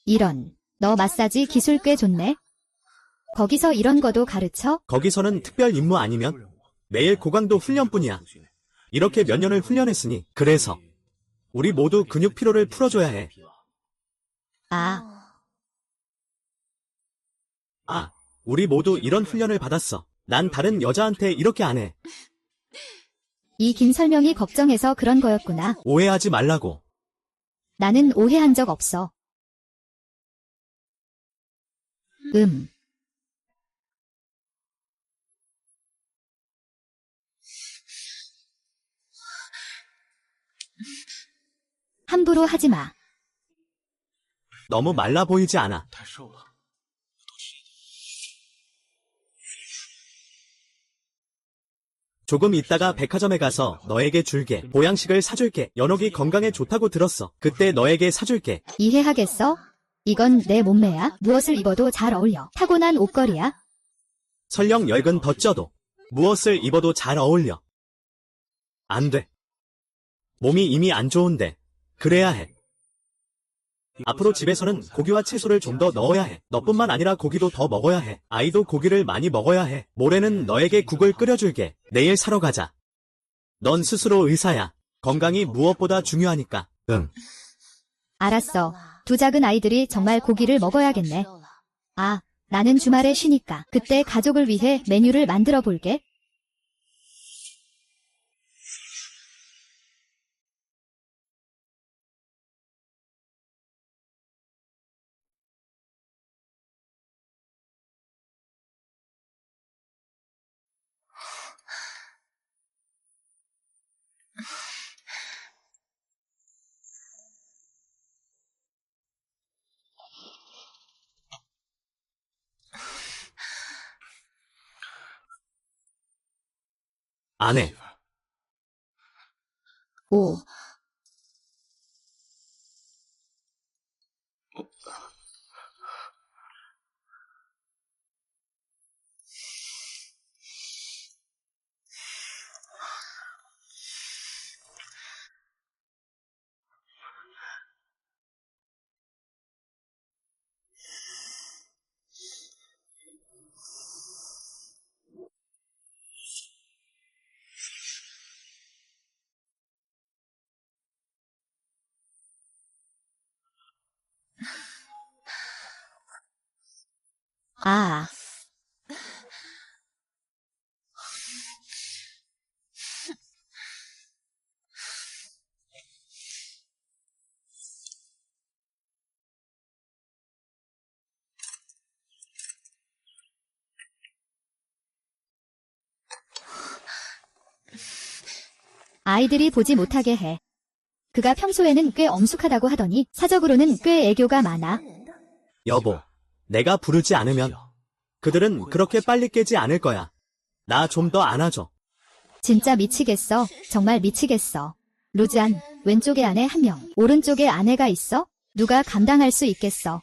이런, 너 마사지 기술 꽤 좋네? 거기서 이런 거도 가르쳐? 거기서는 특별 임무 아니면 매일 고강도 훈련뿐이야. 이렇게 몇 년을 훈련했으니 그래서 우리 모두 근육 피로를 풀어줘야 해. 우리 모두 이런 훈련을 받았어. 난 다른 여자한테 이렇게 안 해. 이 긴 설명이 걱정해서 그런 거였구나. 오해하지 말라고. 나는 오해한 적 없어. 함부로 하지 마. 너무 말라 보이지 않아. 조금 있다가 백화점에 가서 너에게 줄게. 보양식을 사줄게. 연옥이 건강에 좋다고 들었어. 그때 너에게 사줄게. 이해하겠어? 이건 내 몸매야. 무엇을 입어도 잘 어울려. 타고난 옷걸이야. 설령 엷은 덧져도 무엇을 입어도 잘 어울려. 안 돼. 몸이 이미 안 좋은데 그래야 해. 앞으로 집에서는 고기와 채소를 좀 더 넣어야 해. 너뿐만 아니라 고기도 더 먹어야 해. 아이도 고기를 많이 먹어야 해. 모레는 너에게 국을 끓여줄게. 내일 사러 가자. 넌 스스로 의사야. 건강이 무엇보다 중요하니까. 응. 알았어. 두 작은 아이들이 정말 고기를 먹어야겠네. 나는 주말에 쉬니까 그때 가족을 위해 메뉴를 만들어 볼게. 안 해. 오. 아이들이 보지 못하게 해. 그가 평소에는 꽤 엄숙하다고 하더니 사적으로는 꽤 애교가 많아. 여보, 내가 부르지 않으면 그들은 그렇게 빨리 깨지 않을 거야. 나 좀 더 안아줘. 진짜 미치겠어. 정말 미치겠어. 루지안, 왼쪽에 아내 한 명, 오른쪽에 아내가 있어? 누가 감당할 수 있겠어?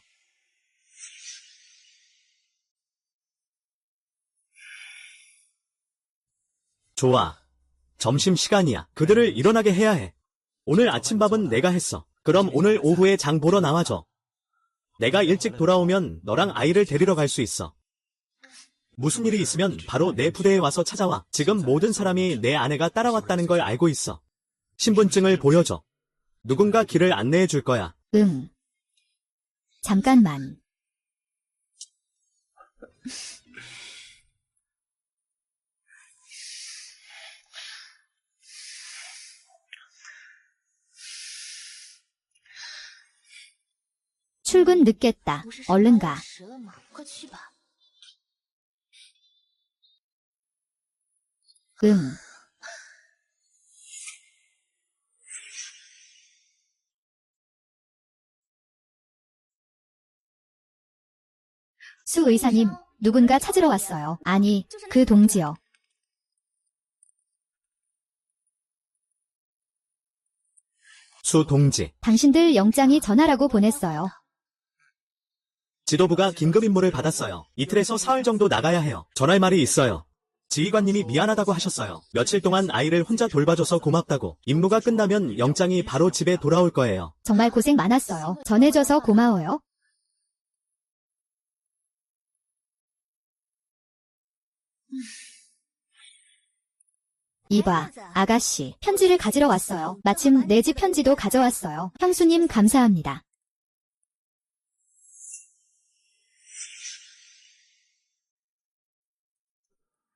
좋아. 점심시간이야. 그들을 일어나게 해야 해. 오늘 아침밥은 내가 했어. 그럼 오늘 오후에 장 보러 나와줘. 내가 일찍 돌아오면 너랑 아이를 데리러 갈 수 있어. 무슨 일이 있으면 바로 내 부대에 와서 찾아와. 지금 모든 사람이 내 아내가 따라왔다는 걸 알고 있어. 신분증을 보여줘. 누군가 길을 안내해 줄 거야. 출근 늦겠다. 얼른 가. 응. 수 의사님, 누군가 찾으러 왔어요. 아니, 그 동지요. 수 동지. 당신들 영장이 전화라고 보냈어요. 지도부가 긴급 임무를 받았어요. 이틀에서 사흘 정도 나가야 해요. 전할 말이 있어요. 지휘관님이 미안하다고 하셨어요. 며칠 동안 아이를 혼자 돌봐줘서 고맙다고. 임무가 끝나면 영장이 바로 집에 돌아올 거예요. 정말 고생 많았어요. 전해줘서 고마워요. 이봐, 아가씨, 편지를 가지러 왔어요. 마침 내 집 편지도 가져왔어요. 형수님 감사합니다.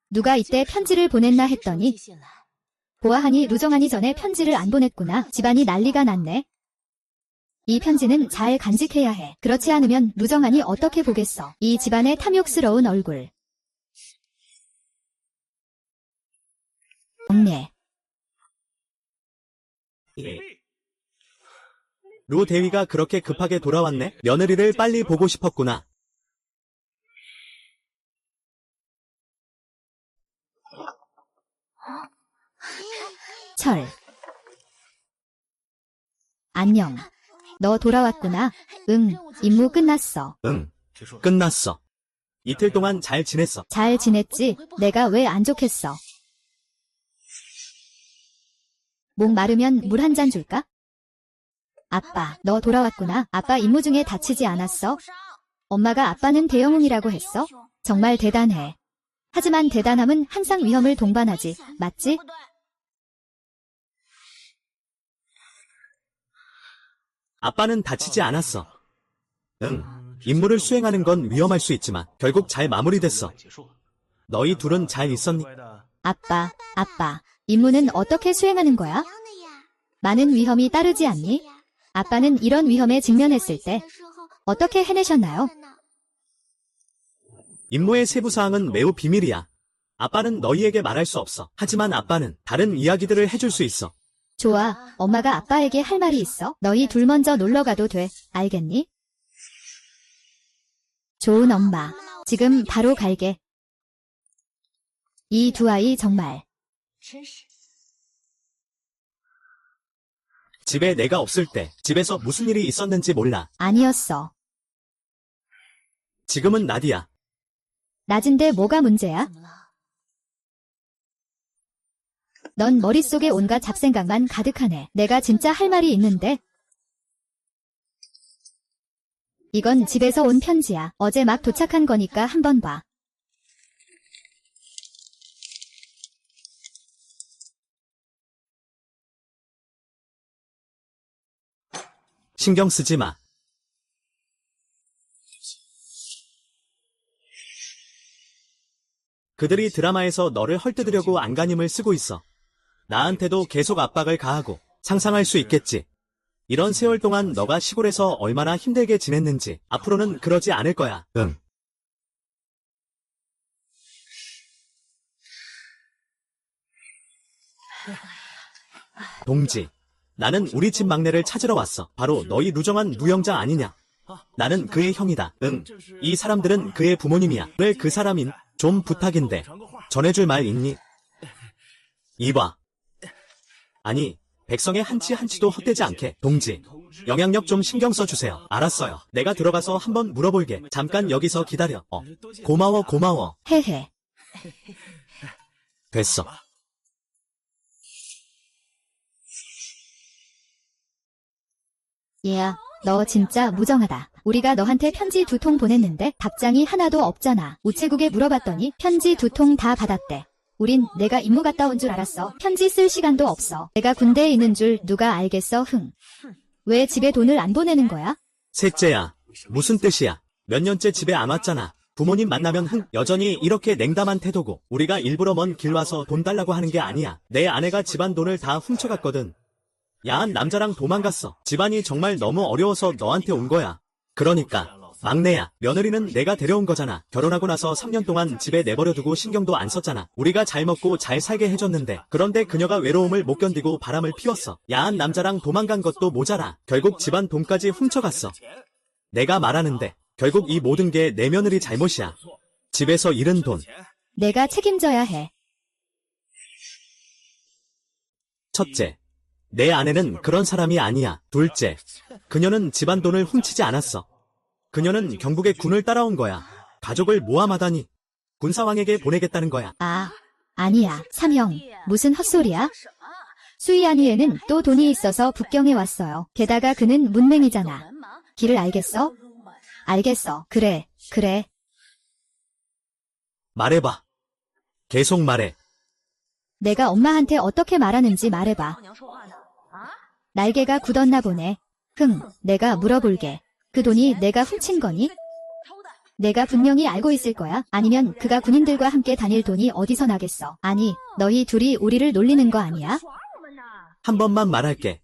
누가 이때 편지를 보냈나 했더니 보아하니 루정하니 전에 편지를 안 보냈구나. 집안이 난리가 났네. 이 편지는 잘 간직해야 해. 그렇지 않으면 루정하니 어떻게 보겠어. 이 집안의 탐욕스러운 얼굴. 네. 루 대위가 그렇게 급하게 돌아왔네? 며느리를 빨리 보고 싶었구나. 철. 안녕. 너 돌아왔구나. 응, 임무 끝났어. 응, 끝났어. 이틀 동안 잘 지냈어. 잘 지냈지? 내가 왜 안 좋겠어? 목 마르면 물 한 잔 줄까? 아빠, 너 돌아왔구나. 아빠 임무 중에 다치지 않았어? 엄마가 아빠는 대영웅이라고 했어? 정말 대단해. 하지만 대단함은 항상 위험을 동반하지, 맞지? 아빠는 다치지 않았어. 응, 임무를 수행하는 건 위험할 수 있지만 결국 잘 마무리됐어. 너희 둘은 잘 있었니? 아빠, 임무는 어떻게 수행하는 거야? 많은 위험이 따르지 않니? 아빠는 이런 위험에 직면했을 때 어떻게 해내셨나요? 임무의 세부 사항은 매우 비밀이야. 아빠는 너희에게 말할 수 없어. 하지만 아빠는 다른 이야기들을 해줄 수 있어. 좋아, 엄마가 아빠에게 할 말이 있어. 너희 둘 먼저 놀러 가도 돼. 알겠니? 좋은 엄마. 지금 바로 갈게. 이 두 아이 정말. 집에 내가 없을 때 집에서 무슨 일이 있었는지 몰라. 아니었어. 지금은 나디야. 낮은데 뭐가 문제야? 넌 머릿속에 온갖 잡생각만 가득하네. 내가 진짜 할 말이 있는데. 이건 집에서 온 편지야. 어제 막 도착한 거니까 한번 봐. 신경 쓰지 마. 그들이 드라마에서 너를 헐뜯으려고 안간힘을 쓰고 있어. 나한테도 계속 압박을 가하고 상상할 수 있겠지. 이런 세월 동안 너가 시골에서 얼마나 힘들게 지냈는지. 앞으로는 그러지 않을 거야. 응. 동지, 나는 우리 집 막내를 찾으러 왔어. 바로 너희 루정한 누영자 아니냐? 나는 그의 형이다. 응. 이 사람들은 그의 부모님이야. 왜 그 사람인? 좀 부탁인데 전해줄 말 있니? 이봐. 아니, 백성의 한치 한치도 헛되지 않게. 동지, 영향력 좀 신경 써주세요. 알았어요. 내가 들어가서 한번 물어볼게. 잠깐 여기서 기다려. 고마워. 헤헤. 됐어. 얘야, 너 진짜 무정하다. 우리가 너한테 편지 2통 보냈는데 답장이 하나도 없잖아. 우체국에 물어봤더니 편지 2통 다 받았대. 우린 내가 임무 갔다 온 줄 알았어. 편지 쓸 시간도 없어. 내가 군대에 있는 줄 누가 알겠어, 흥. 왜 집에 돈을 안 보내는 거야? 셋째야, 무슨 뜻이야? 몇 년째 집에 안 왔잖아. 부모님 만나면 여전히 이렇게 냉담한 태도고. 우리가 일부러 먼 길 와서 돈 달라고 하는 게 아니야. 내 아내가 집안 돈을 다 훔쳐갔거든. 야한 남자랑 도망갔어. 집안이 정말 너무 어려워서 너한테 온 거야. 그러니까 막내야, 며느리는 내가 데려온 거잖아. 결혼하고 나서 3년 동안 집에 내버려두고 신경도 안 썼잖아. 우리가 잘 먹고 잘 살게 해줬는데, 그런데 그녀가 외로움을 못 견디고 바람을 피웠어. 야한 남자랑 도망간 것도 모자라 결국 집안 돈까지 훔쳐갔어. 내가 말하는데 결국 이 모든 게 내 며느리 잘못이야. 집에서 잃은 돈. 내가 책임져야 해. 첫째, 내 아내는 그런 사람이 아니야. 둘째, 그녀는 집안 돈을 훔치지 않았어. 그녀는 경북의 군을 따라온 거야. 가족을 모함하다니. 군사왕에게 보내겠다는 거야. 아, 아니야. 삼형, 무슨 헛소리야? 수이안위에는 또 돈이 있어서 북경에 왔어요. 게다가 그는 문맹이잖아. 길을 알겠어? 알겠어. 그래. 말해봐. 계속 말해. 내가 엄마한테 어떻게 말하는지 말해봐. 날개가 굳었나 보네. 내가 물어볼게. 그 돈이 내가 훔친 거니? 내가 분명히 알고 있을 거야. 아니면 그가 군인들과 함께 다닐 돈이 어디서 나겠어. 아니, 너희 둘이 우리를 놀리는 거 아니야? 한 번만 말할게.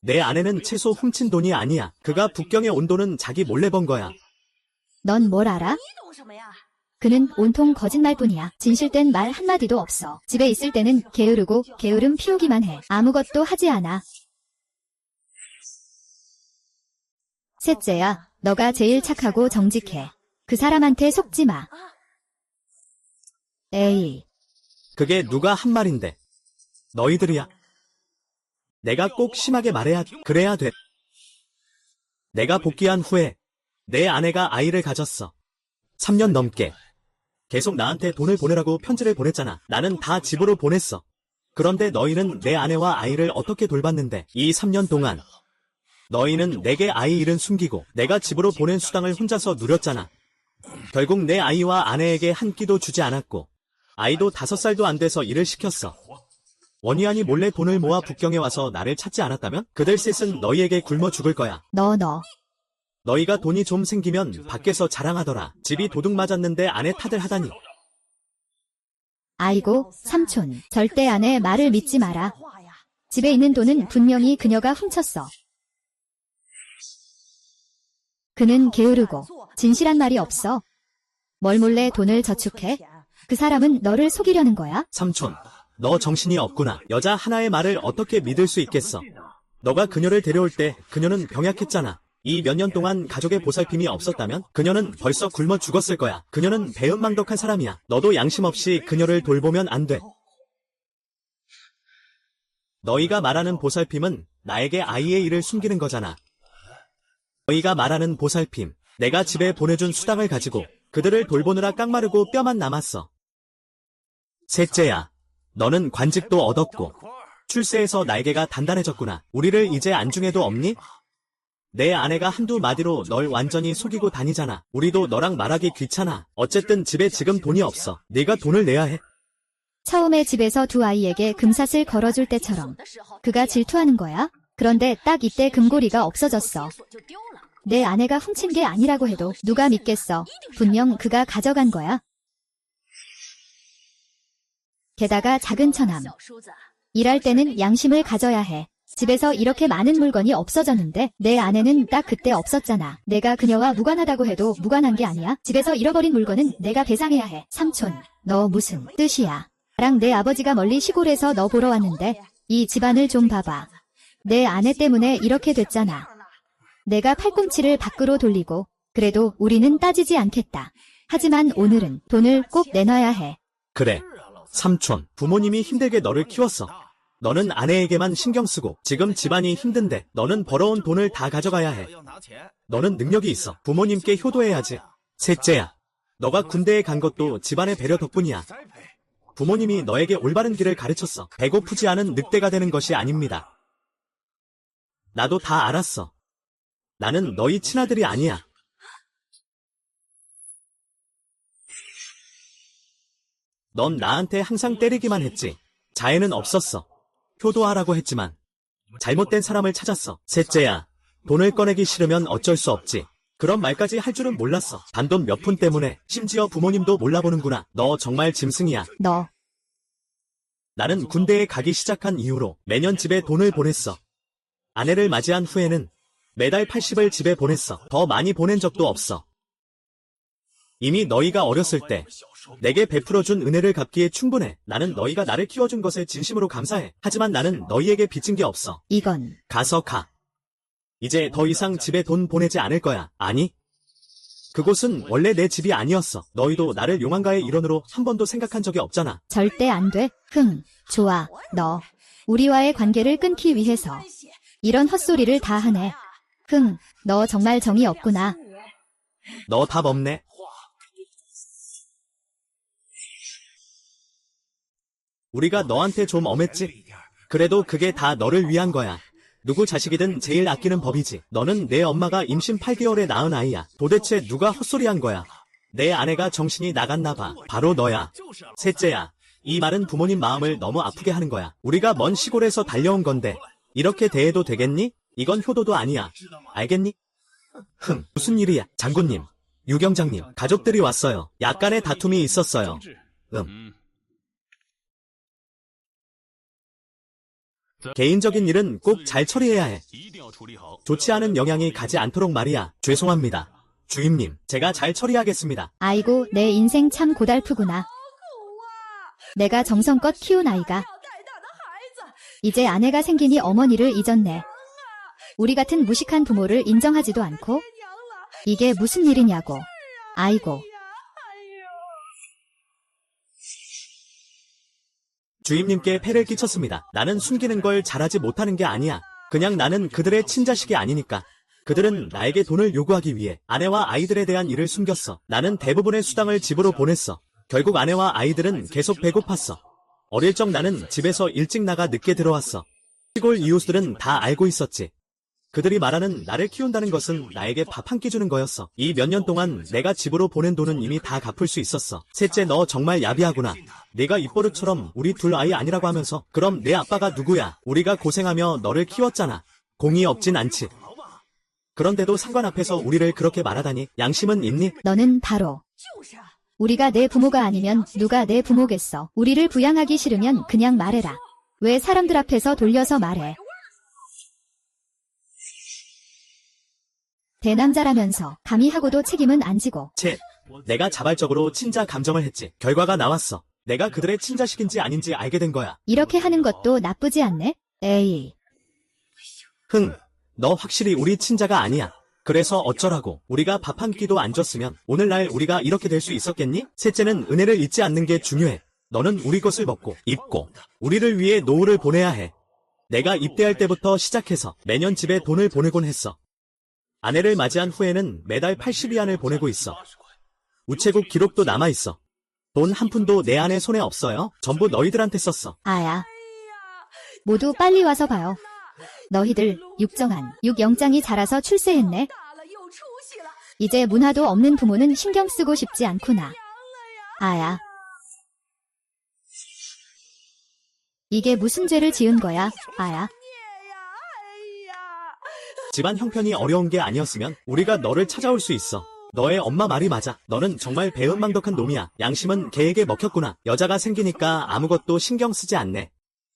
내 아내는 채소 훔친 돈이 아니야. 그가 북경에 온 돈은 자기 몰래 번 거야. 넌 뭘 알아? 그는 온통 거짓말뿐이야. 진실된 말 한마디도 없어. 집에 있을 때는 게으르고 게으름 피우기만 해. 아무것도 하지 않아. 셋째야, 너가 제일 착하고 정직해. 그 사람한테 속지 마. 에이, 그게 누가 한 말인데. 너희들이야. 내가 꼭 심하게 그래야 돼. 내가 복귀한 후에 내 아내가 아이를 가졌어. 3년 넘게. 계속 나한테 돈을 보내라고 편지를 보냈잖아. 나는 다 집으로 보냈어. 그런데 너희는 내 아내와 아이를 어떻게 돌봤는데, 이 3년 동안 너희는 내게 아이 일은 숨기고 내가 집으로 보낸 수당을 혼자서 누렸잖아. 결국 내 아이와 아내에게 한 끼도 주지 않았고 아이도 5살도 안 돼서 일을 시켰어. 원희안이 몰래 돈을 모아 북경에 와서 나를 찾지 않았다면 그들 셋은 너희에게 굶어 죽을 거야. 너희가 돈이 좀 생기면 밖에서 자랑하더라. 집이 도둑 맞았는데 아내 탓을 하다니. 아이고, 삼촌. 절대 아내 말을 믿지 마라. 집에 있는 돈은 분명히 그녀가 훔쳤어. 그는 게으르고 진실한 말이 없어. 뭘 몰래 돈을 저축해? 그 사람은 너를 속이려는 거야? 삼촌, 너 정신이 없구나. 여자 하나의 말을 어떻게 믿을 수 있겠어. 너가 그녀를 데려올 때 그녀는 병약했잖아. 이 몇 년 동안 가족의 보살핌이 없었다면 그녀는 벌써 굶어 죽었을 거야. 그녀는 배은망덕한 사람이야. 너도 양심 없이 그녀를 돌보면 안 돼. 너희가 말하는 보살핌은 나에게 아이의 일을 숨기는 거잖아. 너희가 말하는 보살핌, 내가 집에 보내준 수당을 가지고 그들을 돌보느라 깡마르고 뼈만 남았어. 셋째야, 너는 관직도 얻었고 출세해서 날개가 단단해졌구나. 우리를 이제 안중에도 없니? 내 아내가 한두 마디로 널 완전히 속이고 다니잖아. 우리도 너랑 말하기 귀찮아. 어쨌든 집에 지금 돈이 없어. 네가 돈을 내야 해. 처음에 집에서 두 아이에게 금사슬 걸어줄 때처럼. 그가 질투하는 거야? 그런데 딱 이때 금고리가 없어졌어. 내 아내가 훔친 게 아니라고 해도 누가 믿겠어. 분명 그가 가져간 거야. 게다가 작은 처남. 일할 때는 양심을 가져야 해. 집에서 이렇게 많은 물건이 없어졌는데 내 아내는 딱 그때 없었잖아. 내가 그녀와 무관하다고 해도 무관한 게 아니야. 집에서 잃어버린 물건은 내가 배상해야 해. 삼촌, 너 무슨 뜻이야? 나랑 내 아버지가 멀리 시골에서 너 보러 왔는데 이 집안을 좀 봐봐. 내 아내 때문에 이렇게 됐잖아. 내가 팔꿈치를 밖으로 돌리고 그래도 우리는 따지지 않겠다. 하지만 오늘은 돈을 꼭 내놔야 해. 그래, 삼촌, 부모님이 힘들게 너를 키웠어. 너는 아내에게만 신경 쓰고 지금 집안이 힘든데 너는 벌어온 돈을 다 가져가야 해. 너는 능력이 있어. 부모님께 효도해야지. 셋째야, 너가 군대에 간 것도 집안의 배려 덕분이야. 부모님이 너에게 올바른 길을 가르쳤어. 배고프지 않은 늑대가 되는 것이 아닙니다. 나도 다 알았어. 나는 너희 친아들이 아니야. 넌 나한테 항상 때리기만 했지. 자애는 없었어. 효도하라고 했지만 잘못된 사람을 찾았어. 셋째야, 돈을 꺼내기 싫으면 어쩔 수 없지. 그런 말까지 할 줄은 몰랐어. 단돈 몇 푼 때문에 심지어 부모님도 몰라보는구나. 너 정말 짐승이야. 나는 군대에 가기 시작한 이후로 매년 집에 돈을 보냈어. 아내를 맞이한 후에는 매달 80을 집에 보냈어. 더 많이 보낸 적도 없어. 이미 너희가 어렸을 때 내게 베풀어준 은혜를 갚기에 충분해. 나는 너희가 나를 키워준 것에 진심으로 감사해. 하지만 나는 너희에게 빚진 게 없어. 이건 가서 가. 이제 더 이상 집에 돈 보내지 않을 거야. 아니, 그곳은 원래 내 집이 아니었어. 너희도 나를 용한가의 일원으로 한 번도 생각한 적이 없잖아. 절대 안 돼. 좋아. 너 우리와의 관계를 끊기 위해서 이런 헛소리를 다 하네. 너 정말 정이 없구나. 너 답 없네. 우리가 너한테 좀 엄했지? 그래도 그게 다 너를 위한 거야. 누구 자식이든 제일 아끼는 법이지. 너는 내 엄마가 임신 8개월에 낳은 아이야. 도대체 누가 헛소리한 거야? 내 아내가 정신이 나갔나 봐. 바로 너야. 셋째야. 이 말은 부모님 마음을 너무 아프게 하는 거야. 우리가 먼 시골에서 달려온 건데 이렇게 대해도 되겠니? 이건 효도도 아니야. 알겠니? 무슨 일이야? 장군님, 유경장님, 가족들이 왔어요. 약간의 다툼이 있었어요. 개인적인 일은 꼭 잘 처리해야 해. 좋지 않은 영향이 가지 않도록 말이야. 죄송합니다. 주임님, 제가 잘 처리하겠습니다. 아이고, 내 인생 참 고달프구나. 내가 정성껏 키운 아이가 이제 아내가 생기니 어머니를 잊었네. 우리 같은 무식한 부모를 인정하지도 않고 이게 무슨 일이냐고. 아이고. 주임님께 폐를 끼쳤습니다. 나는 숨기는 걸 잘하지 못하는 게 아니야. 그냥 나는 그들의 친자식이 아니니까. 그들은 나에게 돈을 요구하기 위해 아내와 아이들에 대한 일을 숨겼어. 나는 대부분의 수당을 집으로 보냈어. 결국 아내와 아이들은 계속 배고팠어. 어릴 적 나는 집에서 일찍 나가 늦게 들어왔어. 시골 이웃들은 다 알고 있었지. 그들이 말하는 나를 키운다는 것은 나에게 밥 한 끼 주는 거였어. 이 몇 년 동안 내가 집으로 보낸 돈은 이미 다 갚을 수 있었어. 셋째, 너 정말 야비하구나. 내가 입버릇처럼 우리 둘 아이 아니라고 하면서 그럼 내 아빠가 누구야? 우리가 고생하며 너를 키웠잖아. 공이 없진 않지. 그런데도 상관 앞에서 우리를 그렇게 말하다니 양심은 있니? 너는 바로 우리가 내 부모가 아니면 누가 내 부모겠어. 우리를 부양하기 싫으면 그냥 말해라. 왜 사람들 앞에서 돌려서 말해? 대남자라면서 감히 하고도 책임은 안 지고. 내가 자발적으로 친자 감정을 했지. 결과가 나왔어. 내가 그들의 친자식인지 아닌지 알게 된 거야. 이렇게 하는 것도 나쁘지 않네? 에이. 너 확실히 우리 친자가 아니야. 그래서 어쩌라고. 우리가 밥 한 끼도 안 줬으면 오늘날 우리가 이렇게 될 수 있었겠니? 셋째는 은혜를 잊지 않는 게 중요해. 너는 우리 것을 먹고 입고 우리를 위해 노후를 보내야 해. 내가 입대할 때부터 시작해서 매년 집에 돈을 보내곤 했어. 아내를 맞이한 후에는 매달 80위안을 보내고 있어. 우체국 기록도 남아있어. 돈 한 푼도 내 아내 손에 없어요. 전부 너희들한테 썼어. 아야. 모두 빨리 와서 봐요. 너희들 육영장이 자라서 출세했네. 이제 문화도 없는 부모는 신경 쓰고 싶지 않구나. 아야. 이게 무슨 죄를 지은 거야, 아야? 집안 형편이 어려운 게 아니었으면 우리가 너를 찾아올 수 있어. 너의 엄마 말이 맞아. 너는 정말 배은망덕한 놈이야. 양심은 개에게 먹혔구나. 여자가 생기니까 아무것도 신경 쓰지 않네.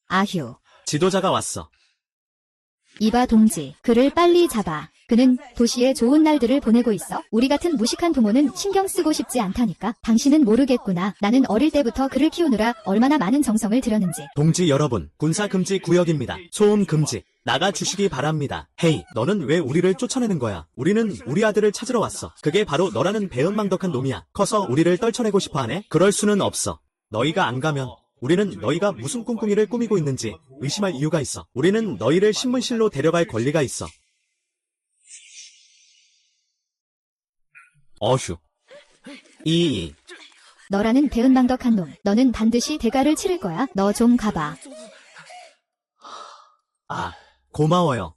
아휴. 지도자가 왔어. 이봐 동지, 그를 빨리 잡아. 그는 도시에 좋은 날들을 보내고 있어. 우리 같은 무식한 부모는 신경 쓰고 싶지 않다니까. 당신은 모르겠구나. 나는 어릴 때부터 그를 키우느라 얼마나 많은 정성을 들였는지. 동지 여러분, 군사금지 구역입니다. 소음 금지. 나가 주시기 바랍니다. 헤이, 너는 왜 우리를 쫓아내는 거야? 우리는 우리 아들을 찾으러 왔어. 그게 바로 너라는 배은망덕한 놈이야. 커서 우리를 떨쳐내고 싶어 하네? 그럴 수는 없어. 너희가 안 가면 우리는 너희가 무슨 꿍꿍이를 꾸미고 있는지 의심할 이유가 있어. 우리는 너희를 신문실로 데려갈 권리가 있어. 어휴. 너라는 배은망덕한 놈. 너는 반드시 대가를 치를 거야. 너 좀 가봐. 고마워요.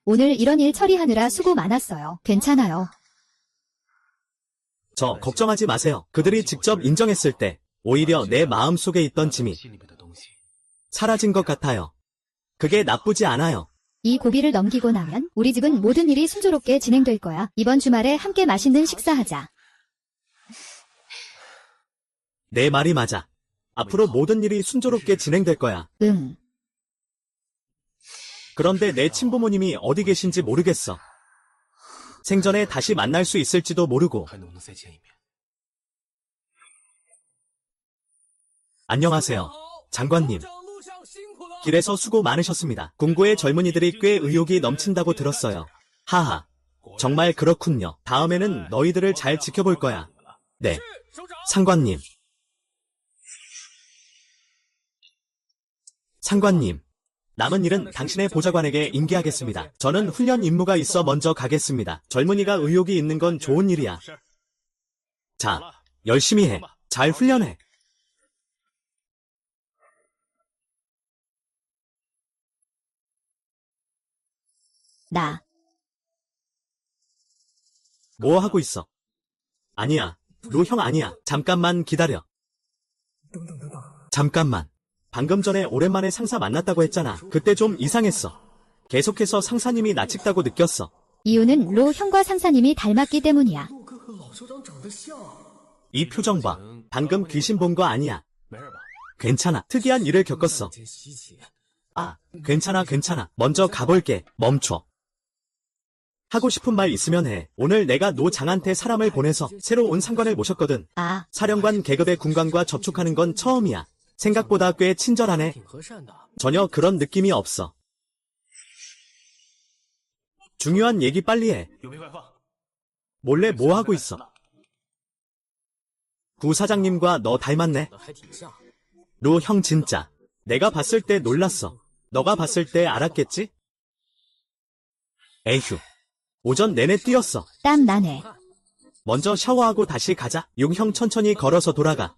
오늘 이런 일 처리하느라 수고 많았어요. 괜찮아요. 저 걱정하지 마세요. 그들이 직접 인정했을 때 오히려 내 마음속에 있던 짐이 사라진 것 같아요. 그게 나쁘지 않아요. 이 고비를 넘기고 나면 우리 집은 모든 일이 순조롭게 진행될 거야. 이번 주말에 함께 맛있는 식사하자. 내 말이 맞아. 앞으로 모든 일이 순조롭게 진행될 거야. 응. 그런데 내 친부모님이 어디 계신지 모르겠어. 생전에 다시 만날 수 있을지도 모르고. 안녕하세요, 장관님. 길에서 수고 많으셨습니다. 궁고의 젊은이들이 꽤 의욕이 넘친다고 들었어요. 하하. 정말 그렇군요. 다음에는 너희들을 잘 지켜볼 거야. 네. 상관님. 상관님. 남은 일은 당신의 보좌관에게 인계하겠습니다. 저는 훈련 임무가 있어 먼저 가겠습니다. 젊은이가 의욕이 있는 건 좋은 일이야. 자, 열심히 해. 잘 훈련해. 나. 뭐 하고 있어? 아니야. 로 형 아니야. 잠깐만 기다려. 잠깐만. 방금 전에 오랜만에 상사 만났다고 했잖아. 그때 좀 이상했어. 계속해서 상사님이 낯익다고 느꼈어. 이유는 로 형과 상사님이 닮았기 때문이야. 이 표정 봐. 방금 귀신 본 거 아니야. 괜찮아. 특이한 일을 겪었어. 아, 괜찮아. 먼저 가볼게. 멈춰. 하고 싶은 말 있으면 해. 오늘 내가 노 장한테 사람을 보내서 새로 온 상관을 모셨거든. 아, 사령관 계급의 군관과 접촉하는 건 처음이야. 생각보다 꽤 친절하네. 전혀 그런 느낌이 없어. 중요한 얘기 빨리 해. 몰래 뭐 하고 있어? 부사장님과 너 닮았네. 로 형 진짜. 내가 봤을 때 놀랐어. 너가 봤을 때 알았겠지? 에휴. 오전 내내 뛰었어. 땀 나네. 먼저 샤워하고 다시 가자. 용형 천천히 걸어서 돌아가.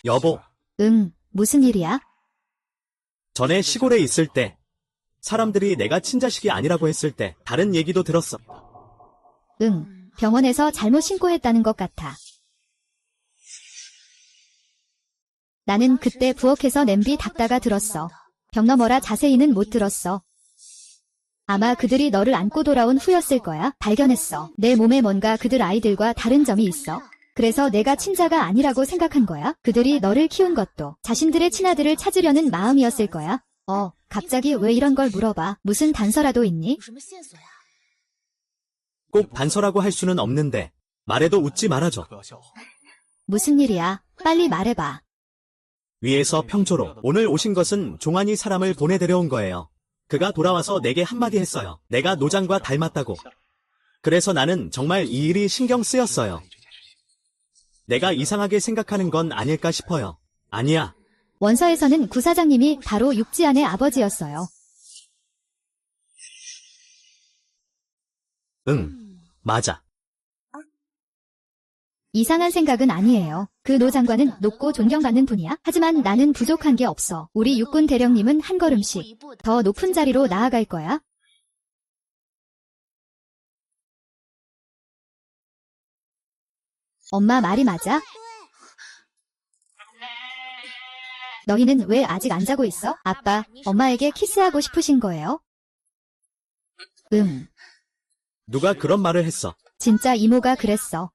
여보, 응, 무슨 일이야? 전에 시골에 있을 때 사람들이 내가 친자식이 아니라고 했을 때 다른 얘기도 들었어. 응, 병원에서 잘못 신고했다는 것 같아. 나는 그때 부엌에서 냄비 닦다가 들었어. 벽 너머라 자세히는 못 들었어. 아마 그들이 너를 안고 돌아온 후였을 거야. 발견했어. 내 몸에 뭔가 그들 아이들과 다른 점이 있어. 그래서 내가 친자가 아니라고 생각한 거야. 그들이 너를 키운 것도 자신들의 친아들을 찾으려는 마음이었을 거야. 갑자기 왜 이런 걸 물어봐? 무슨 단서라도 있니? 꼭 단서라고 할 수는 없는데 말해도 웃지 말아줘. 무슨 일이야? 빨리 말해봐. 위에서 평조로 오늘 오신 것은 종환이 사람을 보내드려온 거예요. 그가 돌아와서 내게 한마디 했어요. 내가 노장과 닮았다고. 그래서 나는 정말 이 일이 신경 쓰였어요. 내가 이상하게 생각하는 건 아닐까 싶어요. 아니야. 원서에서는 구사장님이 바로 육지안의 아버지였어요. 응, 맞아. 이상한 생각은 아니에요. 그 노 장관은 높고 존경받는 분이야. 하지만 나는 부족한 게 없어. 우리 육군 대령님은 한 걸음씩 더 높은 자리로 나아갈 거야. 엄마 말이 맞아? 너희는 왜 아직 안 자고 있어? 아빠, 엄마에게 키스하고 싶으신 거예요? 응, 누가 그런 말을 했어? 진짜 이모가 그랬어.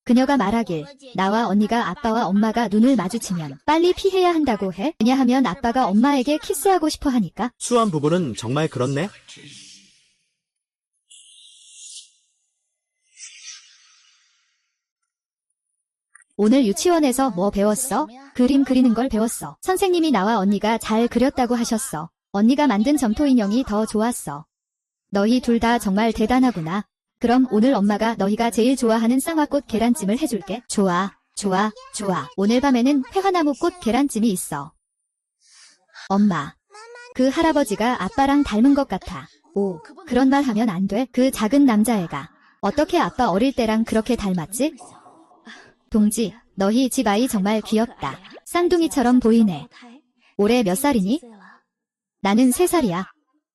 그녀가 말하길 나와 언니가 아빠와 엄마가 눈을 마주치면 빨리 피해야 한다고 해. 왜냐하면 아빠가 엄마에게 키스하고 싶어 하니까. 수한 부부는 정말 그렇네? 오늘 유치원에서 뭐 배웠어? 그림 그리는 걸 배웠어. 선생님이 나와 언니가 잘 그렸다고 하셨어. 언니가 만든 점토 인형이 더 좋았어. 너희 둘 다 정말 대단하구나. 그럼 오늘 엄마가 너희가 제일 좋아하는 쌍화꽃 계란찜을 해줄게. 좋아. 오늘 밤에는 회화나무꽃 계란찜이 있어. 엄마, 그 할아버지가 아빠랑 닮은 것 같아. 오, 그런 말 하면 안 돼. 그 작은 남자애가 어떻게 아빠 어릴 때랑 그렇게 닮았지? 동지, 너희 집 아이 정말 귀엽다. 쌍둥이처럼 보이네. 올해 몇 살이니? 나는 3살이야.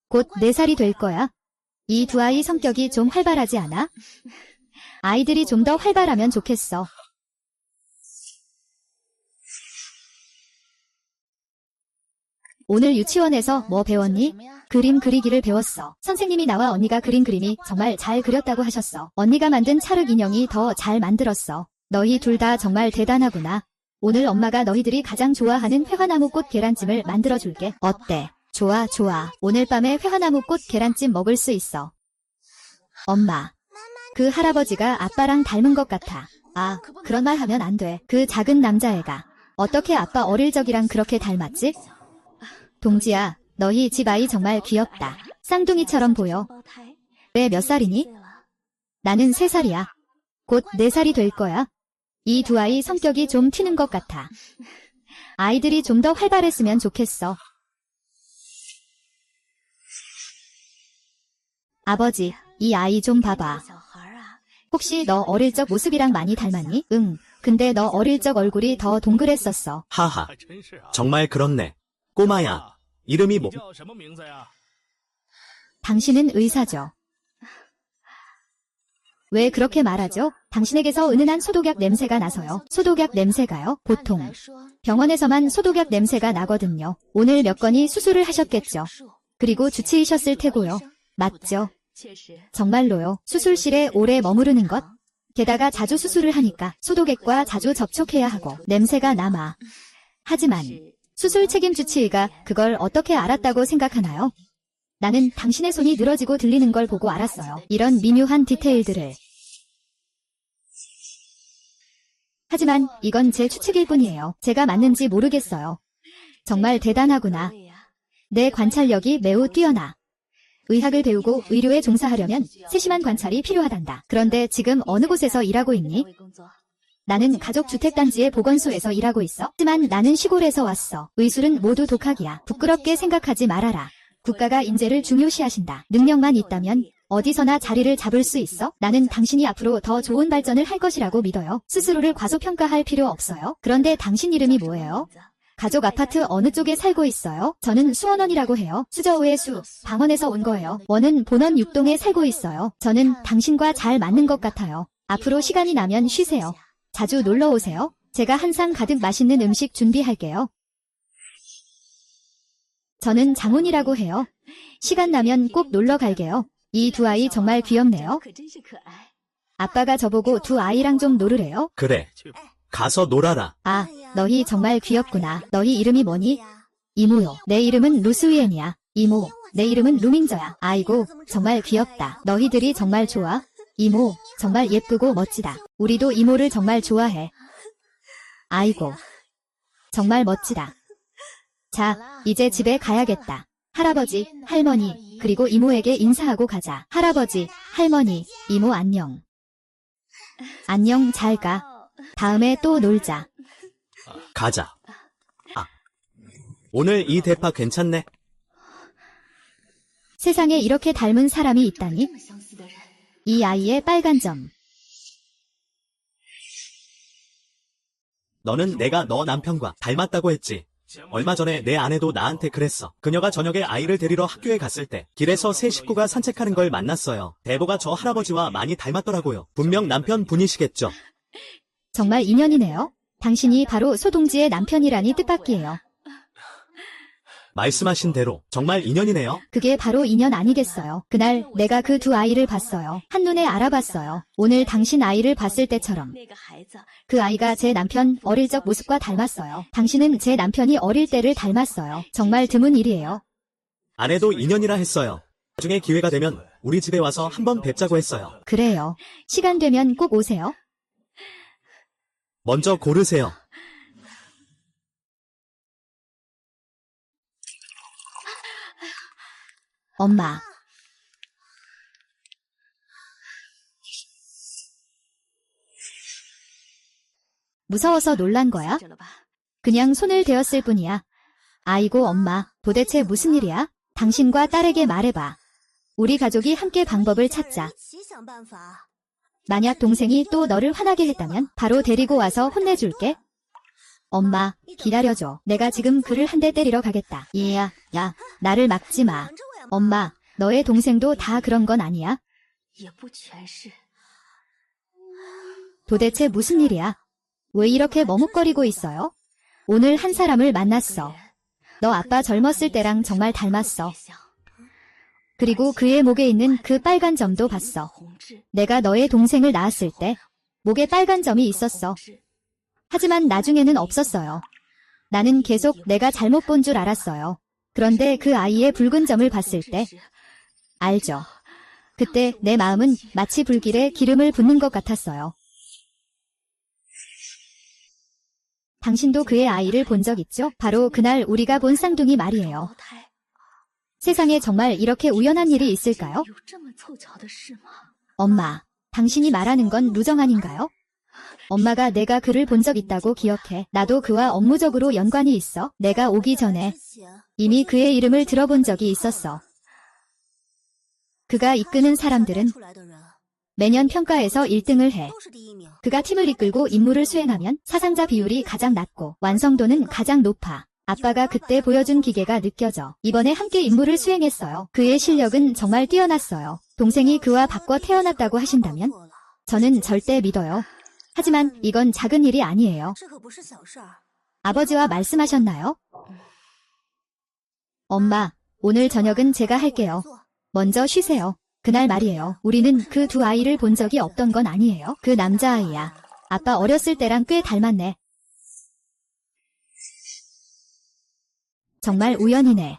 곧 4살이 될 거야. 이 두 아이 성격이 좀 활발하지 않아? 아이들이 좀 더 활발하면 좋겠어. 오늘 유치원에서 뭐 배웠니? 그림 그리기를 배웠어. 선생님이 나와 언니가 그린 그림이 정말 잘 그렸다고 하셨어. 언니가 만든 찰흙 인형이 더 잘 만들었어. 너희 둘 다 정말 대단하구나. 오늘 엄마가 너희들이 가장 좋아하는 회화나무 꽃 계란찜을 만들어줄게. 어때? 좋아, 좋아. 오늘 밤에 회화나무 꽃 계란찜 먹을 수 있어. 엄마. 그 할아버지가 아빠랑 닮은 것 같아. 아, 그런 말 하면 안 돼. 그 작은 남자애가. 어떻게 아빠 어릴 적이랑 그렇게 닮았지? 동지야, 너희 집 아이 정말 귀엽다. 쌍둥이처럼 보여. 왜 몇 살이니? 나는 3살이야. 곧 4살이 될 거야. 이 두 아이 성격이 좀 튀는 것 같아. 아이들이 좀 더 활발했으면 좋겠어. 아버지, 이 아이 좀 봐봐. 혹시 너 어릴 적 모습이랑 많이 닮았니? 응, 근데 너 어릴 적 얼굴이 더 동그랬었어. 하하. 정말 그렇네. 꼬마야. 이름이 뭐? 당신은 의사죠. 왜 그렇게 말하죠? 당신에게서 은은한 소독약 냄새가 나서요. 소독약 냄새가요? 보통 병원에서만 소독약 냄새가 나거든요. 오늘 몇 건이 수술을 하셨겠죠. 그리고 주치의셨을 테고요. 맞죠? 정말로요. 수술실에 오래 머무르는 것? 게다가 자주 수술을 하니까 소독액과 자주 접촉해야 하고 냄새가 남아. 하지만 수술 책임 주치의가 그걸 어떻게 알았다고 생각하나요? 나는 당신의 손이 늘어지고 들리는 걸 보고 알았어요. 이런 미묘한 디테일들을. 하지만 이건 제 추측일 뿐이에요. 제가 맞는지 모르겠어요. 정말 대단하구나. 내 관찰력이 매우 뛰어나. 의학을 배우고 의료에 종사하려면 세심한 관찰이 필요하단다. 그런데 지금 어느 곳에서 일하고 있니? 나는 가족주택단지의 보건소에서 일하고 있어. 하지만 나는 시골에서 왔어. 의술은 모두 독학이야. 부끄럽게 생각하지 말아라. 국가가 인재를 중요시하신다. 능력만 있다면 어디서나 자리를 잡을 수 있어? 나는 당신이 앞으로 더 좋은 발전을 할 것이라고 믿어요. 스스로를 과소평가할 필요 없어요. 그런데 당신 이름이 뭐예요? 가족 아파트 어느 쪽에 살고 있어요? 저는 수원원이라고 해요. 수저우의 수, 방언에서 온 거예요. 원은 본원 6동에 살고 있어요. 저는 당신과 잘 맞는 것 같아요. 앞으로 시간이 나면 쉬세요. 자주 놀러 오세요. 제가 항상 가득 맛있는 음식 준비할게요. 저는 장훈이라고 해요. 시간 나면 꼭 놀러 갈게요. 이 두 아이 정말 귀엽네요. 아빠가 저보고 두 아이랑 좀 놀으래요? 그래. 가서 놀아라. 아, 너희 정말 귀엽구나. 너희 이름이 뭐니? 이모요. 내 이름은 루스위엔이야. 이모, 내 이름은 루밍저야. 아이고, 정말 귀엽다. 너희들이 정말 좋아? 이모, 정말 예쁘고 멋지다. 우리도 이모를 정말 좋아해. 아이고, 정말 멋지다. 자, 이제 집에 가야겠다. 할아버지, 할머니, 그리고 이모에게 인사하고 가자. 할아버지, 할머니, 이모 안녕. 안녕, 잘 가. 다음에 또 놀자. 가자. 아. 오늘 이 대파 괜찮네. 세상에 이렇게 닮은 사람이 있다니? 이 아이의 빨간 점. 너는 내가 너 남편과 닮았다고 했지. 얼마 전에 내 아내도 나한테 그랬어. 그녀가 저녁에 아이를 데리러 학교에 갔을 때 길에서 세 식구가 산책하는 걸 만났어요. 대보가 저 할아버지와 많이 닮았더라고요. 분명 남편 분이시겠죠. 정말 인연이네요. 당신이 바로 소동지의 남편이라니 뜻밖이에요. 말씀하신 대로 정말 인연이네요. 그게 바로 인연 아니겠어요. 그날 내가 그 두 아이를 봤어요. 한눈에 알아봤어요. 오늘 당신 아이를 봤을 때처럼. 그 아이가 제 남편 어릴 적 모습과 닮았어요. 당신은 제 남편이 어릴 때를 닮았어요. 정말 드문 일이에요. 아내도 인연이라 했어요. 나중에 기회가 되면 우리 집에 와서 한번 뵙자고 했어요. 그래요. 시간 되면 꼭 오세요. 먼저 고르세요. 엄마. 무서워서 놀란 거야? 그냥 손을 대었을 뿐이야. 아이고 엄마, 도대체 무슨 일이야? 당신과 딸에게 말해봐. 우리 가족이 함께 방법을 찾자. 만약 동생이 또 너를 화나게 했다면 바로 데리고 와서 혼내줄게. 엄마, 기다려줘. 내가 지금 그를 한 대 때리러 가겠다. 이야, 야, 나를 막지 마. 엄마, 너의 동생도 다 그런 건 아니야? 도대체 무슨 일이야? 왜 이렇게 머뭇거리고 있어요? 오늘 한 사람을 만났어. 너 아빠 젊었을 때랑 정말 닮았어. 그리고 그의 목에 있는 그 빨간 점도 봤어. 내가 너의 동생을 낳았을 때 목에 빨간 점이 있었어. 하지만 나중에는 없었어요. 나는 계속 내가 잘못 본 줄 알았어요. 그런데 그 아이의 붉은 점을 봤을 때 알죠. 그때 내 마음은 마치 불길에 기름을 붓는 것 같았어요. 당신도 그의 아이를 본 적 있죠? 바로 그날 우리가 본 쌍둥이 말이에요. 세상에 정말 이렇게 우연한 일이 있을까요? 엄마, 당신이 말하는 건 루정 아닌가요? 엄마가 내가 그를 본 적 있다고 기억해. 나도 그와 업무적으로 연관이 있어. 내가 오기 전에 이미 그의 이름을 들어본 적이 있었어. 그가 이끄는 사람들은 매년 평가에서 1등을 해. 그가 팀을 이끌고 임무를 수행하면 사상자 비율이 가장 낮고 완성도는 가장 높아. 아빠가 그때 보여준 기계가 느껴져. 이번에 함께 임무를 수행했어요. 그의 실력은 정말 뛰어났어요. 동생이 그와 바꿔 태어났다고 하신다면 저는 절대 믿어요. 하지만 이건 작은 일이 아니에요. 아버지와 말씀하셨나요? 엄마, 오늘 저녁은 제가 할게요. 먼저 쉬세요. 그날 말이에요. 우리는 그 두 아이를 본 적이 없던 건 아니에요. 그 남자아이야. 아빠 어렸을 때랑 꽤 닮았네. 정말 우연이네.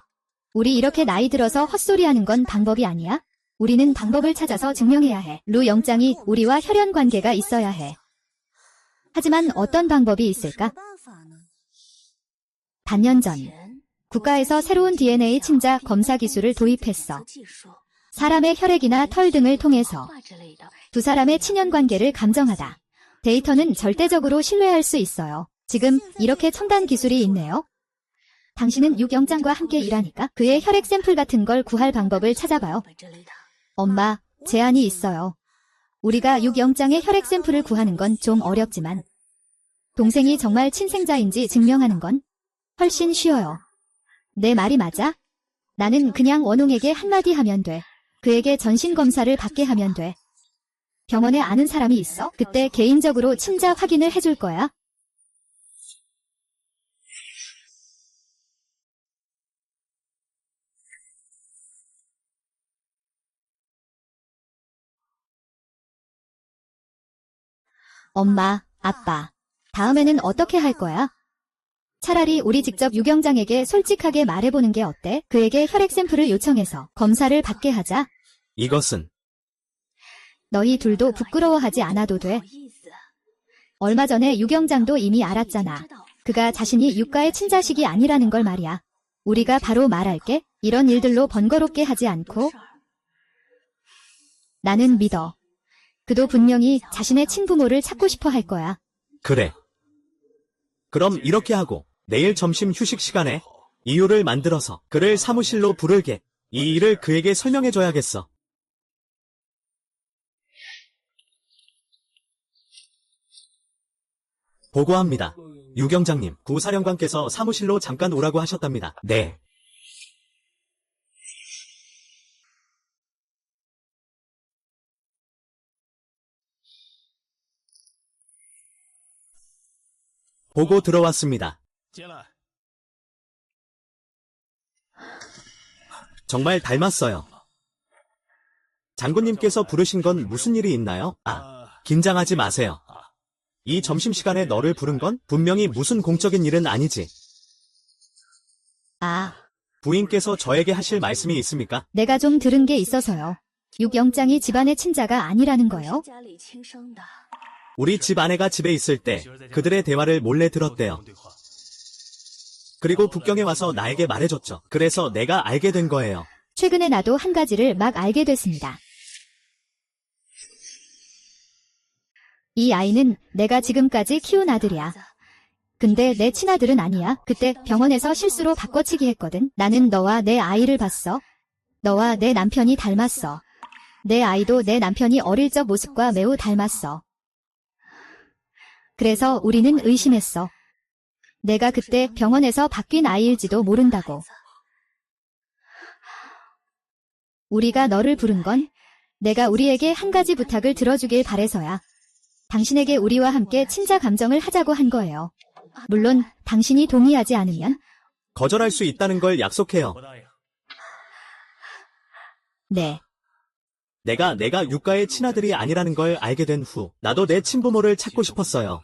우리 이렇게 나이 들어서 헛소리하는 건 방법이 아니야? 우리는 방법을 찾아서 증명해야 해. 루 영장이 우리와 혈연 관계가 있어야 해. 하지만 어떤 방법이 있을까? 반년 전, 국가에서 새로운 DNA 침자 검사 기술을 도입했어. 사람의 혈액이나 털 등을 통해서 두 사람의 친연 관계를 감정하다. 데이터는 절대적으로 신뢰할 수 있어요. 지금 이렇게 첨단 기술이 있네요. 당신은 육영장과 함께 일하니까 그의 혈액 샘플 같은 걸 구할 방법을 찾아봐요. 엄마, 제안이 있어요. 우리가 육영장의 혈액 샘플을 구하는 건 좀 어렵지만 동생이 정말 친생자인지 증명하는 건 훨씬 쉬워요. 내 말이 맞아? 나는 그냥 원웅에게 한마디 하면 돼. 그에게 전신검사를 받게 하면 돼. 병원에 아는 사람이 있어? 그때 개인적으로 친자 확인을 해줄 거야. 엄마, 아빠, 다음에는 어떻게 할 거야? 차라리 우리 직접 유경장에게 솔직하게 말해보는 게 어때? 그에게 혈액 샘플을 요청해서 검사를 받게 하자. 이것은 너희 둘도 부끄러워하지 않아도 돼. 얼마 전에 유경장도 이미 알았잖아. 그가 자신이 육가의 친자식이 아니라는 걸 말이야. 우리가 바로 말할게. 이런 일들로 번거롭게 하지 않고. 나는 믿어. 그도 분명히 자신의 친부모를 찾고 싶어 할 거야. 그래. 그럼 이렇게 하고 내일 점심 휴식 시간에 이유를 만들어서 그를 사무실로 부르게. 이 일을 그에게 설명해줘야겠어. 보고합니다. 유경장님, 구사령관께서 사무실로 잠깐 오라고 하셨답니다. 네. 보고 들어왔습니다. 정말 닮았어요. 장군님께서 부르신 건 무슨 일이 있나요? 긴장하지 마세요. 이 점심시간에 너를 부른 건 분명히 무슨 공적인 일은 아니지. 부인께서 저에게 하실 말씀이 있습니까? 내가 좀 들은 게 있어서요. 육영장이 집안의 친자가 아니라는 거요? 우리 집 아내가 집에 있을 때 그들의 대화를 몰래 들었대요. 그리고 북경에 와서 나에게 말해줬죠. 그래서 내가 알게 된 거예요. 최근에 나도 한 가지를 막 알게 됐습니다. 이 아이는 내가 지금까지 키운 아들이야. 근데 내 친아들은 아니야. 그때 병원에서 실수로 바꿔치기 했거든. 나는 너와 내 아이를 봤어. 너와 내 남편이 닮았어. 내 아이도 내 남편이 어릴 적 모습과 매우 닮았어. 그래서 우리는 의심했어. 내가 그때 병원에서 바뀐 아이일지도 모른다고. 우리가 너를 부른 건 내가 우리에게 한 가지 부탁을 들어주길 바래서야. 당신에게 우리와 함께 친자 감정을 하자고 한 거예요. 물론 당신이 동의하지 않으면 거절할 수 있다는 걸 약속해요. 네. 내가 유가의 친아들이 아니라는 걸 알게 된 후, 나도 내 친부모를 찾고 싶었어요.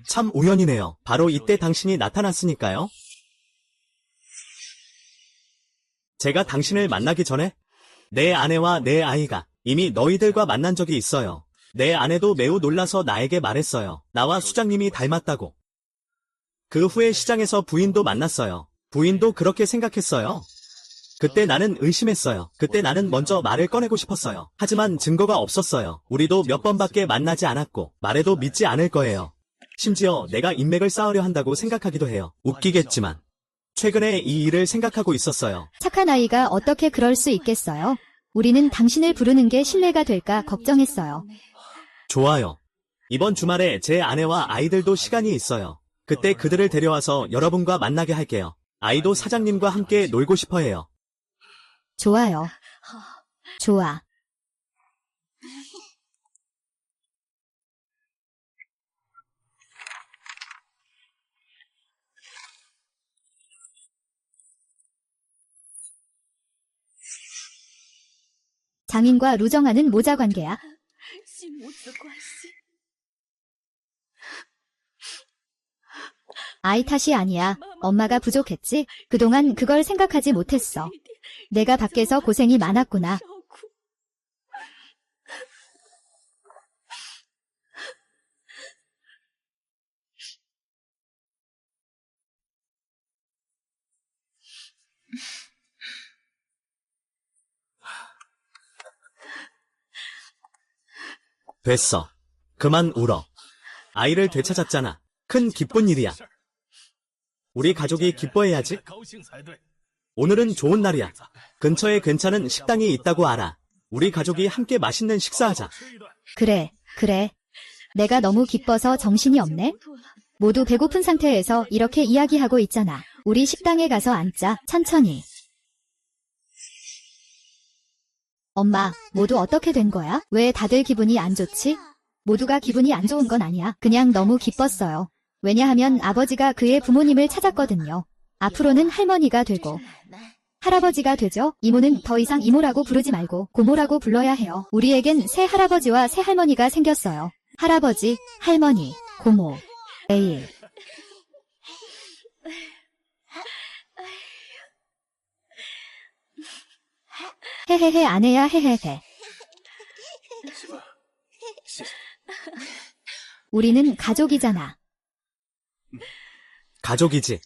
참 우연이네요. 바로 이때 당신이 나타났으니까요. 제가 당신을 만나기 전에 내 아내와 내 아이가 이미 너희들과 만난 적이 있어요. 내 아내도 매우 놀라서 나에게 말했어요. 나와 수장님이 닮았다고. 그 후에 시장에서 부인도 만났어요. 부인도 그렇게 생각했어요. 그때 나는 의심했어요. 그때 나는 먼저 말을 꺼내고 싶었어요. 하지만 증거가 없었어요. 우리도 몇 번밖에 만나지 않았고 말해도 믿지 않을 거예요. 심지어 내가 인맥을 쌓으려 한다고 생각하기도 해요. 웃기겠지만 최근에 이 일을 생각하고 있었어요. 착한 아이가 어떻게 그럴 수 있겠어요? 우리는 당신을 부르는 게 신뢰가 될까 걱정했어요. 좋아요. 이번 주말에 제 아내와 아이들도 시간이 있어요. 그때 그들을 데려와서 여러분과 만나게 할게요. 아이도 사장님과 함께 놀고 싶어 해요. 좋아요. 좋아. 장인과 루정아는 모자 관계야. 아이 탓이 아니야. 엄마가 부족했지? 그동안 그걸 생각하지 못했어. 내가 밖에서 고생이 많았구나. 됐어. 그만 울어. 아이를 되찾았잖아. 큰 기쁜 일이야. 우리 가족이 기뻐해야지. 오늘은 좋은 날이야. 근처에 괜찮은 식당이 있다고 알아. 우리 가족이 함께 맛있는 식사하자. 그래. 내가 너무 기뻐서 정신이 없네. 모두 배고픈 상태에서 이렇게 이야기하고 있잖아. 우리 식당에 가서 앉자. 천천히. 엄마, 모두 어떻게 된 거야? 왜 다들 기분이 안 좋지? 모두가 기분이 안 좋은 건 아니야. 그냥 너무 기뻤어요. 왜냐하면 아버지가 그의 부모님을 찾았거든요. 앞으로는 할머니가 되고 할아버지가 되죠. 이모는 더 이상 이모라고 부르지 말고 고모라고 불러야 해요. 우리에겐 새 할아버지와 새 할머니가 생겼어요. 할아버지, 할머니, 고모, 매일. 헤헤헤 아내야 헤헤헤. 우리는 가족이잖아. 가족이지.